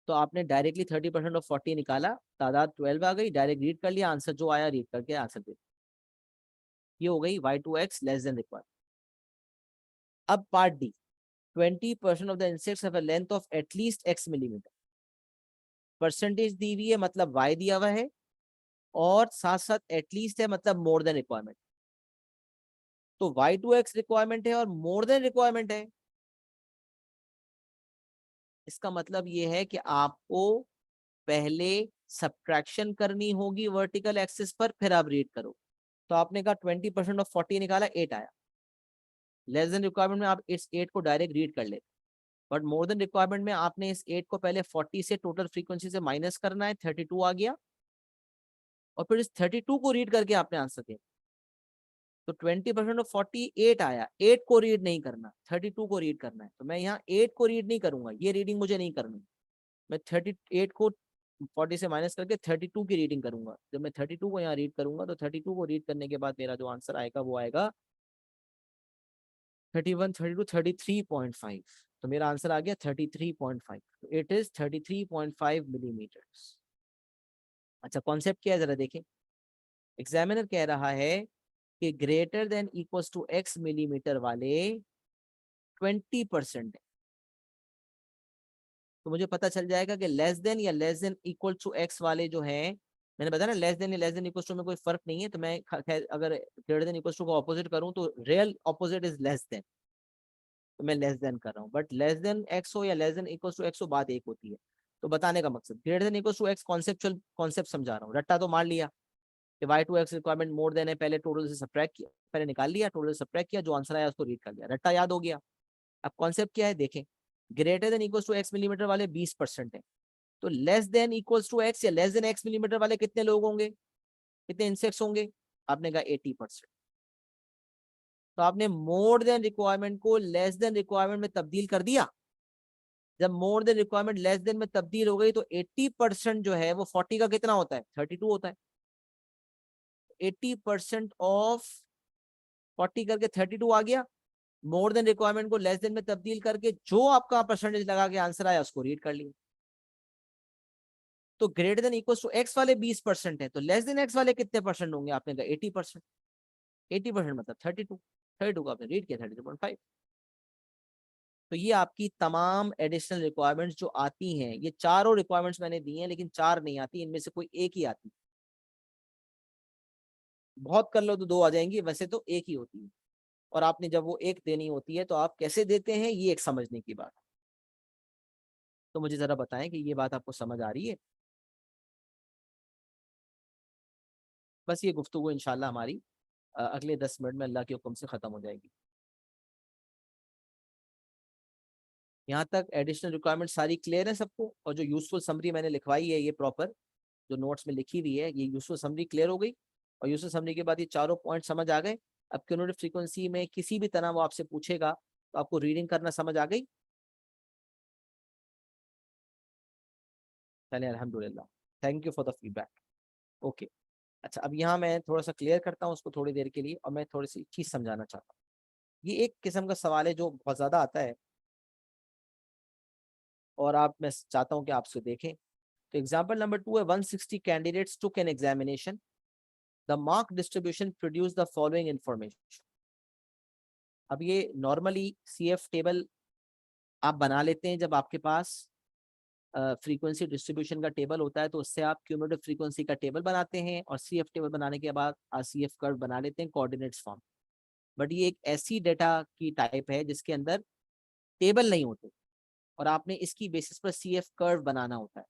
तो आपने डायरेक्टली 30% ऑफ 40 निकाला, तादाद 12 आ गई, डायरेक्ट रीड कर लिया, आंसर जो आया रीड करके आंसर दे। ये हो गई y2x लेस देन रिक्वायर्ड। अब part D, 20% of the insects have a length of at least x millimetre. Percentage दी हुई है मतलब y दिया हुआ है, और साथ साथ एटलीस्ट है मतलब मोर देन रिक्वायरमेंट। तो y2x रिक्वायरमेंट है और मोर देन रिक्वायरमेंट है, इसका मतलब ये है कि आपको पहले सब्ट्रैक्शन करनी होगी वर्टिकल एक्सिस पर, फिर आप रीड करो। तो आपने कहा 20% ऑफ 40 निकाला, 8 आया। लेस देन रिक्वायरमेंट में आप इस 8 को डायरेक्ट रीड कर लेते, बट मोर देन रिक्वायरमेंट में आपने इस 8 को पहले 40 से टोटल फ्रीक्वेंसी से माइनस करना है, 32 आ गया, और फिर इस 32 को रीड करके आपने आंसर दिया। तो 20% ऑफ 48 आया, 8 को रीड नहीं करना, 32 को रीड करना है। तो मैं यहाँ 8 को रीड नहीं करूंगा, ये रीडिंग मुझे नहीं करनी। मैं 38 को 40 से माइनस करके 32 की रीडिंग करूंगा। जब मैं 32 को यहाँ रीड करूंगा, तो 32 को रीड करने के बाद मेरा जो आंसर आएगा वो आएगा 31, 32, 33.5। तो मेरा आंसर आ गया 33.5। It is 33.5 millimetre. अच्छा, कॉन्सेप्ट क्या है जरा देखें। एग्जामिनर कह रहा है कि greater than equals to x millimetre वाले 20% है। तो मुझे पता चल जाएगा कि लेस देन या less than equal to x वाले जो हैं, मैंने बताया ना लेस देन या लेस देन इक्वल टू में कोई फर्क नहीं है। तो मैं अगर ग्रेटर देन इक्वल टू को ऑपोजिट करूं, तो real opposite is less then, तो मैं लेस देन कर रहा हूँ। बट लेस देन एक्स हो या less than equal to x हो, बात एक होती है। तो बताने का मकसद greater than equal to x conceptual concept समझा रहा हूँ। रट्टा तो मार लिया कि y2x रिक्वायरमेंट मोर देन है, पहले टोटल से सब्ट्रैक्ट किया, पहले निकाल लिया, टोटल से सब्ट्रैक्ट किया, जो आंसर आया उसको रीड कर लिया, रट्टा याद हो गया। अब कॉन्सेप्ट क्या है देखें। Greater than equals to x millimetre वाले 20% है, तो less than equals to x या लेस देन एक्स मिलीमीटर वाले कितने लोग होंगे, कितने इंसेक्ट्स होंगे? आपने कहा 80%। तो आपने मोर देन रिक्वायरमेंट को लेस देन रिक्वायरमेंट में तब्दील कर दिया। जब मोर देन रिक्वायरमेंट लेस देन में तब्दील हो गई, तो 80% जो है वो 40 का कितना होता है? 32 होता है। 80% ऑफ 40 करके 32 आ गया। मोर देन रिक्वायरमेंट को लेस देन में तब्दील करके जो आपका परसेंटेज लगा के आंसर आया उसको रीड कर लिया। तो greater than equal to x वाले 20% है, तो लेस देन एक्स वाले कितने परसेंट होंगे? आपने कहा 80%। 80% मतलब 32। 32 को आपने रीड किया 32.5। तो ये आपकी तमाम एडिशनल रिक्वायरमेंट्स जो आती हैं, ये चारों रिक्वायरमेंट्स मैंने दी हैं, लेकिन चार नहीं आती, इनमें से कोई एक ही आती। बहुत कर लो तो दो आ जाएंगी, वैसे तो एक ही होती है। और आपने जब वो एक देनी होती है, तो आप कैसे देते हैं, ये एक समझने की बात। तो मुझे जरा बताएं कि ये बात आपको समझ आ रही है? बस ये गुफ्तगू इंशाल्लाह हमारी अगले 10 मिनट में अल्लाह के हुक्म से खत्म हो जाएगी। यहाँ तक एडिशनल रिक्वायरमेंट सारी क्लियर है सबको? और जो यूजफुल समरी मैंने लिखवाई है, ये प्रॉपर जो नोट्स में लिखी हुई है, ये यूजफुल समरी क्लियर हो गई। और यूजफुल समरी के बाद ये चारों पॉइंट समझ आ गए। अब क्यूमुलेटिव फ्रीक्वेंसी में किसी भी तरह वो आपसे पूछेगा, तो आपको रीडिंग करना समझ आ गई? चलिए अल्हम्दुलिल्लाह, thank you for the feedback. Okay. अच्छा, अब यहाँ मैं थोड़ा सा क्लियर करता हूँ उसको थोड़ी देर के लिए, और मैं थोड़ी सी चीज समझाना चाहता हूँ। ये एक किस्म का सवाल है जो बहुत ज्यादा आता है, और आप मैं चाहता हूँ कि आप उसको देखें। तो एग्जाम्पल नंबर 2 है, 160 candidates took an examination, the mark distribution produce the following information. अब ये नॉर्मली CF टेबल आप बना लेते हैं जब आपके पास फ्रीक्वेंसी डिस्ट्रीब्यूशन का टेबल होता है, तो उससे आप क्यूमुलेटिव फ्रीक्वेंसी का टेबल बनाते हैं, और CF टेबल बनाने के बाद RCF कर्व बना लेते हैं कोऑर्डिनेट्स फॉर्म। बट ये एक ऐसी डेटा की टाइप है जिसके अंदर टेबल नहीं होते, और आपने इसकी बेसिस पर CF कर्व बनाना होता है।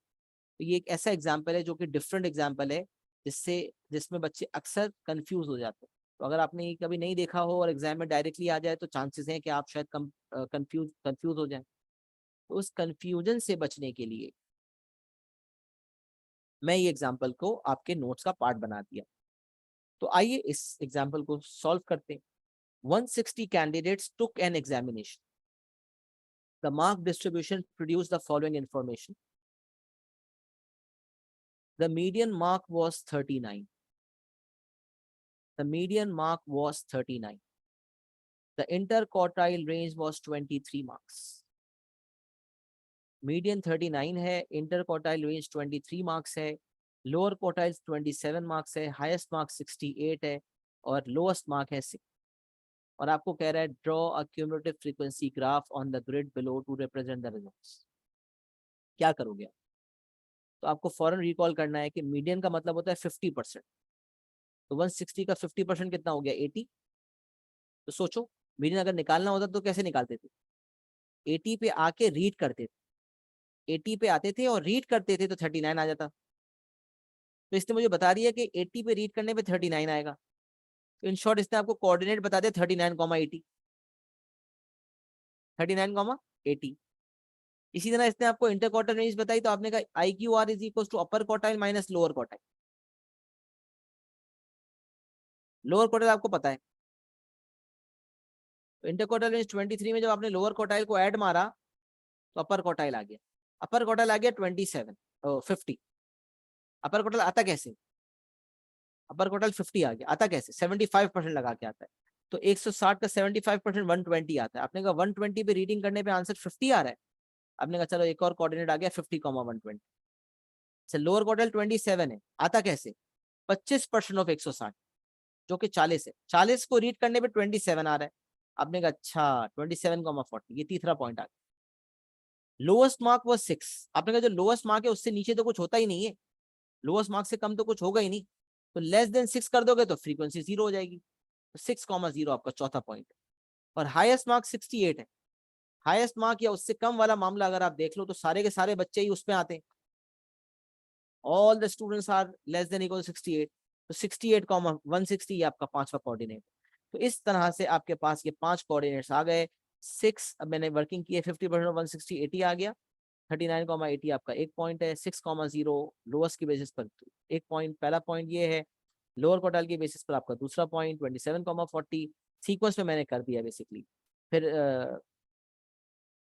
तो ये एक ऐसा एग्जाम्पल है जो कि डिफरेंट एग्जाम्पल है, जिसमें बच्चे अक्सर कंफ्यूज हो जाते हैं। तो अगर आपने ये कभी नहीं देखा हो और एग्जाम में डायरेक्टली आ जाए, तो चांसेस हैं कि आप शायद कंफ्यूज हो जाएं। तो उस कंफ्यूजन से बचने के लिए मैं ये एग्जाम्पल को आपके नोट्स का पार्ट बना दिया। तो आइए इस एग्जाम्पल को सॉल्व करते हैं। 160 candidates took an examination, the mark distribution produce the following information, the median mark was 39, the median mark was 39. The interquartile range was 23 marks. Median 39 है, इंटर क्वार्टाइल रेंज 23 मार्क्स है, lower quartile 27 marks है, highest mark 68 है और lowest mark है 6। और आपको कह रहा है draw a cumulative frequency graph on the grid below to represent the results. क्या करोगे? तो आपको फौरन रिकॉल करना है कि मीडियन का मतलब होता है 50%। तो 160 का 50% कितना हो गया? 80। तो सोचो मीडियन अगर निकालना होता तो कैसे निकालते थे? 80 पे आके रीड करते थे, 80 पे आते थे और रीड करते थे तो 39 आ जाता। तो इसने मुझे बता दिया कि 80 पे रीड करने पे 39 आएगा। तो इन शॉर्ट इसने आपको कोऑर्डिनेट बता दिया 39,80, 39,80। इसी तरह इसने आपको इंटर क्वार्टाइल रेंज बताई, तो आपने कहा IQR is equal to upper quartile minus lower quartile. Lower quartile आपको पता है, तो इंटर क्वार्टाइल रेंज 23 में जब आपने लोअर क्वार्टाइल को ऐड मारा तो अपर क्वार्टाइल आ गया। अपर क्वार्टाइल आ गया 27 50। अपर क्वार्टाइल आता कैसे? अपर क्वार्टाइल 50 आ गया, आता कैसे? 75% लगा के आता है। तो 160 का 75% 120 आता है। आपने कहा 120 पे रीडिंग करने पे आंसर 50 आ रहा है। आपने कहा चलो एक और कोऑर्डिनेट आ गया 50,120। लोअर क्वार्टाइल 27 है, आता कैसे? 25% ऑफ 160 जो कि 40 है। 40 को रीड करने पे 27 आ रहा है। आपने कहा अच्छा 27,40, ये तीसरा पॉइंट आ गया। लोएस्ट मार्क वो 6। आपने कहा जो लोएस्ट मार्क है उससे नीचे तो कुछ होता ही नहीं है, लोएस्ट मार्क से कम तो कुछ होगा ही नहीं। तो लेस देन 6 कर दोगे तो फ्रीक्वेंसी 0 हो जाएगी। तो 6,0 आपका चौथा पॉइंट है। और हाईएस्ट मार्क 68 है। हाईएस्ट मार्क या उससे कम वाला मामला अगर आप देख लो तो सारे के सारे बच्चे ही उसमें आते हैं। All the students are less than equal 68। तो 68,160 आपका पांचवा कोऑर्डिनेट। तो इस तरह से आपके पास ये 5 कोऑर्डिनेट्स आ गए। 6 अब मैंने वर्किंग की है, 50% ऑफ 160 80 आ गया। 39,80 आपका एक पॉइंट है। 6,0 लोअर्स की बेसिस पर एक पॉइंट, पहला पॉइंट ये है। लोअर क्वार्टाइल की बेसिस पर आपका दूसरा पॉइंट 27,40 सीक्वेंस में मैंने कर दिया बेसिकली। फिर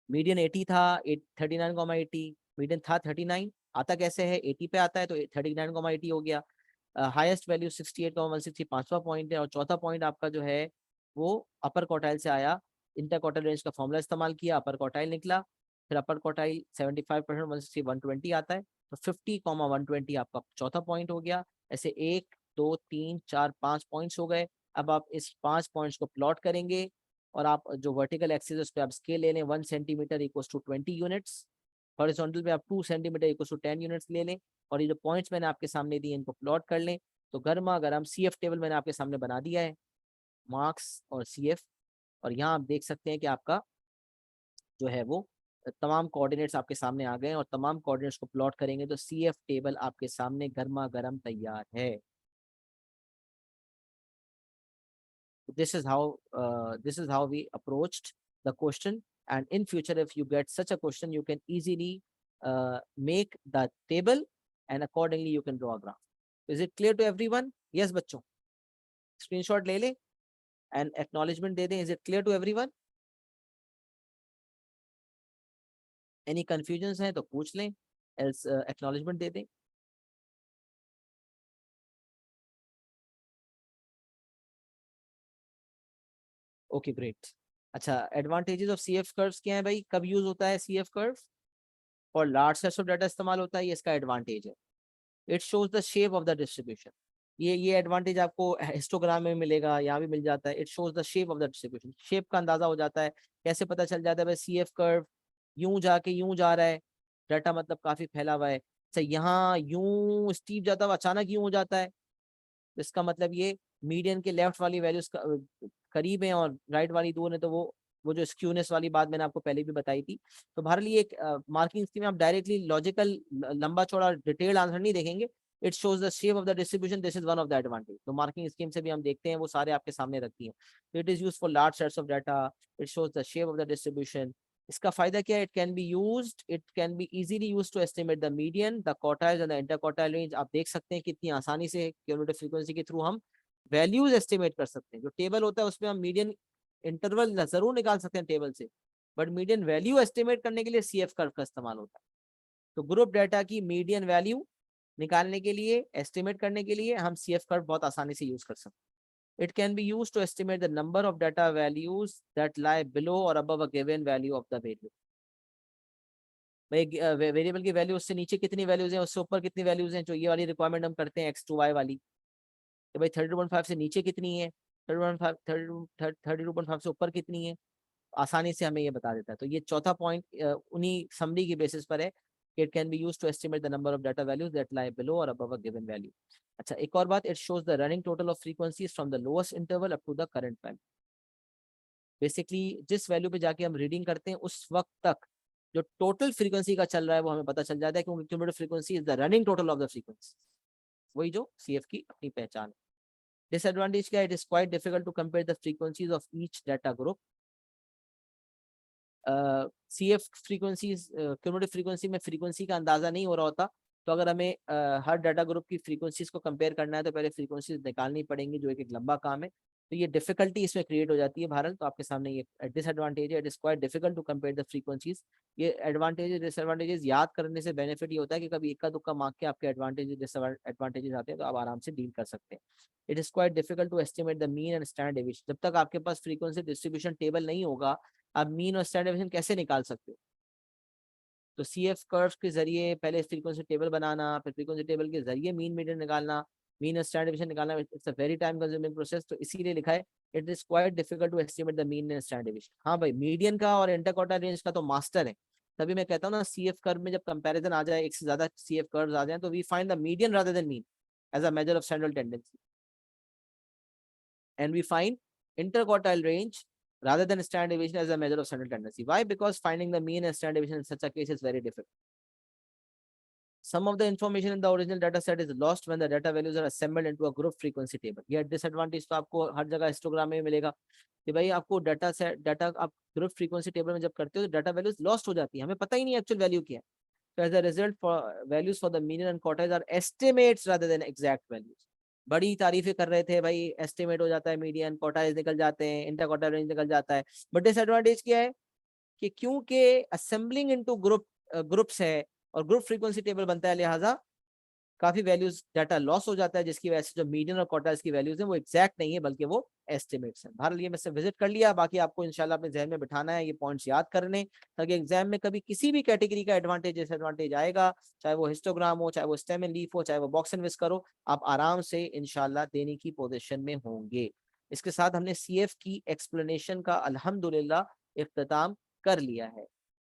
मीडियन 80 था, 39,80। मीडियन था 39, आता कैसे है? 80 पे आता है तो 39,80 हो गया। हाईएस्ट वैल्यू 68,160 पांचवा पॉइंट है। और चौथा पॉइंट आपका जो है वो अपर क्वार्टाइल से आया। इंटर क्वार्टाइल रेंज का फॉर्मूला इस्तेमाल किया, अपर क्वार्टाइल निकला। फिर अपर क्वार्टाइल 75% 160 120 आता है। तो 50,120 आपका चौथा पॉइंट हो गया। ऐसे 1 2 3 4 5 पॉइंट्स हो गए। अब आप इस 5 पॉइंट्स को प्लॉट करेंगे और आप जो वर्टिकल एक्सिस है उस पर आप स्केल ले लें। 1 centimetre equal to 20 units. Horizontal पे आप 2 सेंटीमीटर इक्वल टू 10 यूनिट्स ले लें। और ये जो पॉइंट्स मैंने आपके सामने दिए इनको प्लॉट कर लें। तो गर्मा गर्म CF टेबल मैंने आपके सामने बना दिया है, मार्क्स और CF। और यहाँ आप देख सकते हैं कि आपका जो है वो तमाम कोऑर्डिनेट्स आपके सामने आ गए हैं। और तमाम कोऑर्डिनेट्स को प्लॉट करेंगे तो CF टेबल आपके सामने गर्मा गर्म तैयार है। This is how we approached the question. And in future if you get such a question you can easily make the table and accordingly you can draw a graph. Is it clear to everyone? Yes बच्चों, screenshot ले लें and acknowledgement दे दें. Is it clear to everyone? Any confusions हैं तो पूछ लें, else acknowledgement दे दें. Okay great. अच्छा, advantages of CF curves क्या है भाई? कब यूज होता है CF curve? और लार्ज सेट्स ऑफ डाटा इस्तेमाल होता है, ये इसका एडवांटेज है। It shows the shape of the distribution. ये एडवांटेज आपको हिस्टोग्राम में मिलेगा, यहाँ भी मिल जाता है। It shows the shape of the distribution, shape का अंदाजा हो जाता है। कैसे पता चल जाता है भाई? CF कर्व यूं जाके यूं जा रहा है, डाटा मतलब काफी फैला हुआ है। अच्छा, यहाँ यूं स्टीप जाता हुआ अचानक यूं हो जाता है, तो इसका मतलब ये मीडियन के लेफ्ट वाली वैल्यूज करीब है और राइट वाली दूर है। तो वो जो स्क्यूनेस वाली बात मैंने आपको पहले भी बताई थी। तो बहरहाल ये एक मार्किंग स्कीम में आप डायरेक्टली लॉजिकल लंबा चौड़ा डिटेल्ड आंसर नहीं देखेंगे। It shows the shape of the distribution, this is one of the advantage. तो मार्किंग स्कीम से भी हम देखते हैं वो सारे आपके सामने रखती हैं। तो it is use for large sets of data, it shows the shape of the distribution. इसका फायदा क्या है? It can be easily used to estimate the median, the quartiles and the interquartile range. आप देख सकते हैं कितनी आसानी से क्यूमुलेटिव फ्रीक्वेंसी के थ्रू हम वैल्यूज एस्टिमेट कर सकते हैं। जो टेबल होता है उसमें हम मीडियन इंटरवल जरूर निकाल सकते हैं टेबल से, बट मीडियन वैल्यू एस्टिमेट करने के लिए CF कर्व का इस्तेमाल होता है। तो ग्रुप डाटा की मीडियन वैल्यू निकालने के लिए, एस्टिमेट करने के लिए हम CF कर्व बहुत आसानी से यूज कर सकते हैं। It can be used to estimate the number of data values that lie below or above a given value of the variable. भाई वेरिएबल की वैल्यू उससे नीचे कितनी वैल्यूज हैं, उससे ऊपर कितनी वैल्यूज हैं, जो ये वाली रिक्वायरमेंट हम करते हैं x2y वाली, तो भाई 32.5 से नीचे कितनी है, 32.5 से ऊपर कितनी है, आसानी से हमें ये बता देता है। तो ये चौथा पॉइंट उन्हीं समरी की बेसिस पर है कि it can be used to estimate the number of data values that lie below और अबव अ गिवन वैल्यू। अच्छा, एक और बात, it shows the running total of frequencies from the lowest interval up to the current value. Basically जिस value पे जाके हम reading करते हैं उस वक्त तक जो टोटल फ्रीक्वेंसी का चल रहा है वो हमें पता चल जाता है, क्योंकि cumulative frequency is the running total of the frequency. वही जो सीएफ की अपनी पहचान है। डिसएडवांटेज क्या है, it is quite difficult to compare the frequencies of each data group. CF frequency, cumulative frequency में फ्रीक्वेंसी का अंदाजा नहीं हो रहा होता, तो अगर हमें हर डाटा ग्रुप की फ्रीक्वेंसीज को कंपेयर करना है तो पहले फ्रीक्वेंसीज निकालनी पड़ेंगी, जो एक लंबा काम है। तो ये डिफिकल्टी इसमें क्रिएट हो जाती है भारत। तो आपके सामने ये डिसएडवांटेज है, it is quite difficult to compare the frequencies. ये एडवांटेज डिसएडवांटेजेस याद करने से बेनिफिट ये होता है कि कभी इक्का दुक्का मार्क के आपके एडवांटेज डिसएडवांटेजेस आते हैं तो आप आराम से डील कर सकते हैं। It is quite difficult to estimate the mean and standard deviation. जब तक आपके पास फ्रीक्वेंसी डिस्ट्रीब्यूशन टेबल नहीं होगा, आप मीन और स्टैंडर्ड डेविएशन कैसे निकाल सकते हो? तो सीएफ कर्व के जरिए पहले फ्रीक्वेंसी टेबल बनाना, फिर फ्रीक्वेंसी टेबल के जरिए मीन मीडियन निकालना, मीन और स्टैंडर्ड डेविएशन निकालना, it's a very time consuming process. तो इसीलिए लिखा है it is quite difficult to estimate the mean and standard deviation. हाँ भाई, मीडियन का और इंटरक्वार्टाइल रेंज का तो मास्टर है। तभी मैं कहता हूँ ना, सीएफ कर्व में जब कंपैरिजन आ जाए, एक से ज्यादा सीएफ कर्व्स आ जाए, तो we find the median rather than mean as a measure of central tendency, and we find interquartile range rather than standard deviation as a measure of central tendency. Why? Because finding the mean and standard deviation in such a case is very difficult. Some of the information in the original data set is lost when the data values are assembled into a group frequency table. यह disadvantage तो आपको हर जगह histogram में मिलेगा कि भाई आपको data आप ग्रुप फ्रीक्वेंसी टेबल में जब करते हो तो डाटा वैल्यूज लॉस्ट हो जाती है, हमें पता ही नहीं एक्चुअल वैल्यू क्या है। So as a result, for values for the median and quartiles are estimates rather than exact values. बड़ी तारीफें कर रहे थे भाई, एस्टिमेट हो जाता है, मीडियन क्वार्टाइल्स निकल जाते हैं, इंटर क्वार्टाइल रेंज निकल जाता है। बट डिसएडवांटेज क्या है कि क्योंकि असेंबलिंग इनटू ग्रुप्स है और ग्रुप फ्रीक्वेंसी टेबल बनता है, लिहाजा काफी वैल्यूज डाटा लॉस हो जाता है, जिसकी वजह से जो मीडियन और क्वार्टाइल्स की वैल्यूज हैं वो एग्जैक्ट नहीं है बल्कि वो एस्टिमेट्स हैं। बहरहाल ये मैं से विजिट कर लिया, बाकी आपको इंशाल्लाह अपने जहन में बिठाना है, ये पॉइंट्स याद करने, ताकि एग्जाम में कभी किसी भी कैटेगरी का एडवांटेज डिसएडवांटेज आएगा, चाहे वो हिस्टोग्राम हो, चाहे वो स्टेम एंड लीफ हो, चाहे वो बॉक्स एंड विस्कर हो, आप आराम से इंशाल्लाह देने की पोजीशन में होंगे। इसके साथ हमने सीएफ की एक्सप्लेनेशन का अल्हम्दुलिल्लाह इख्तिताम कर लिया है।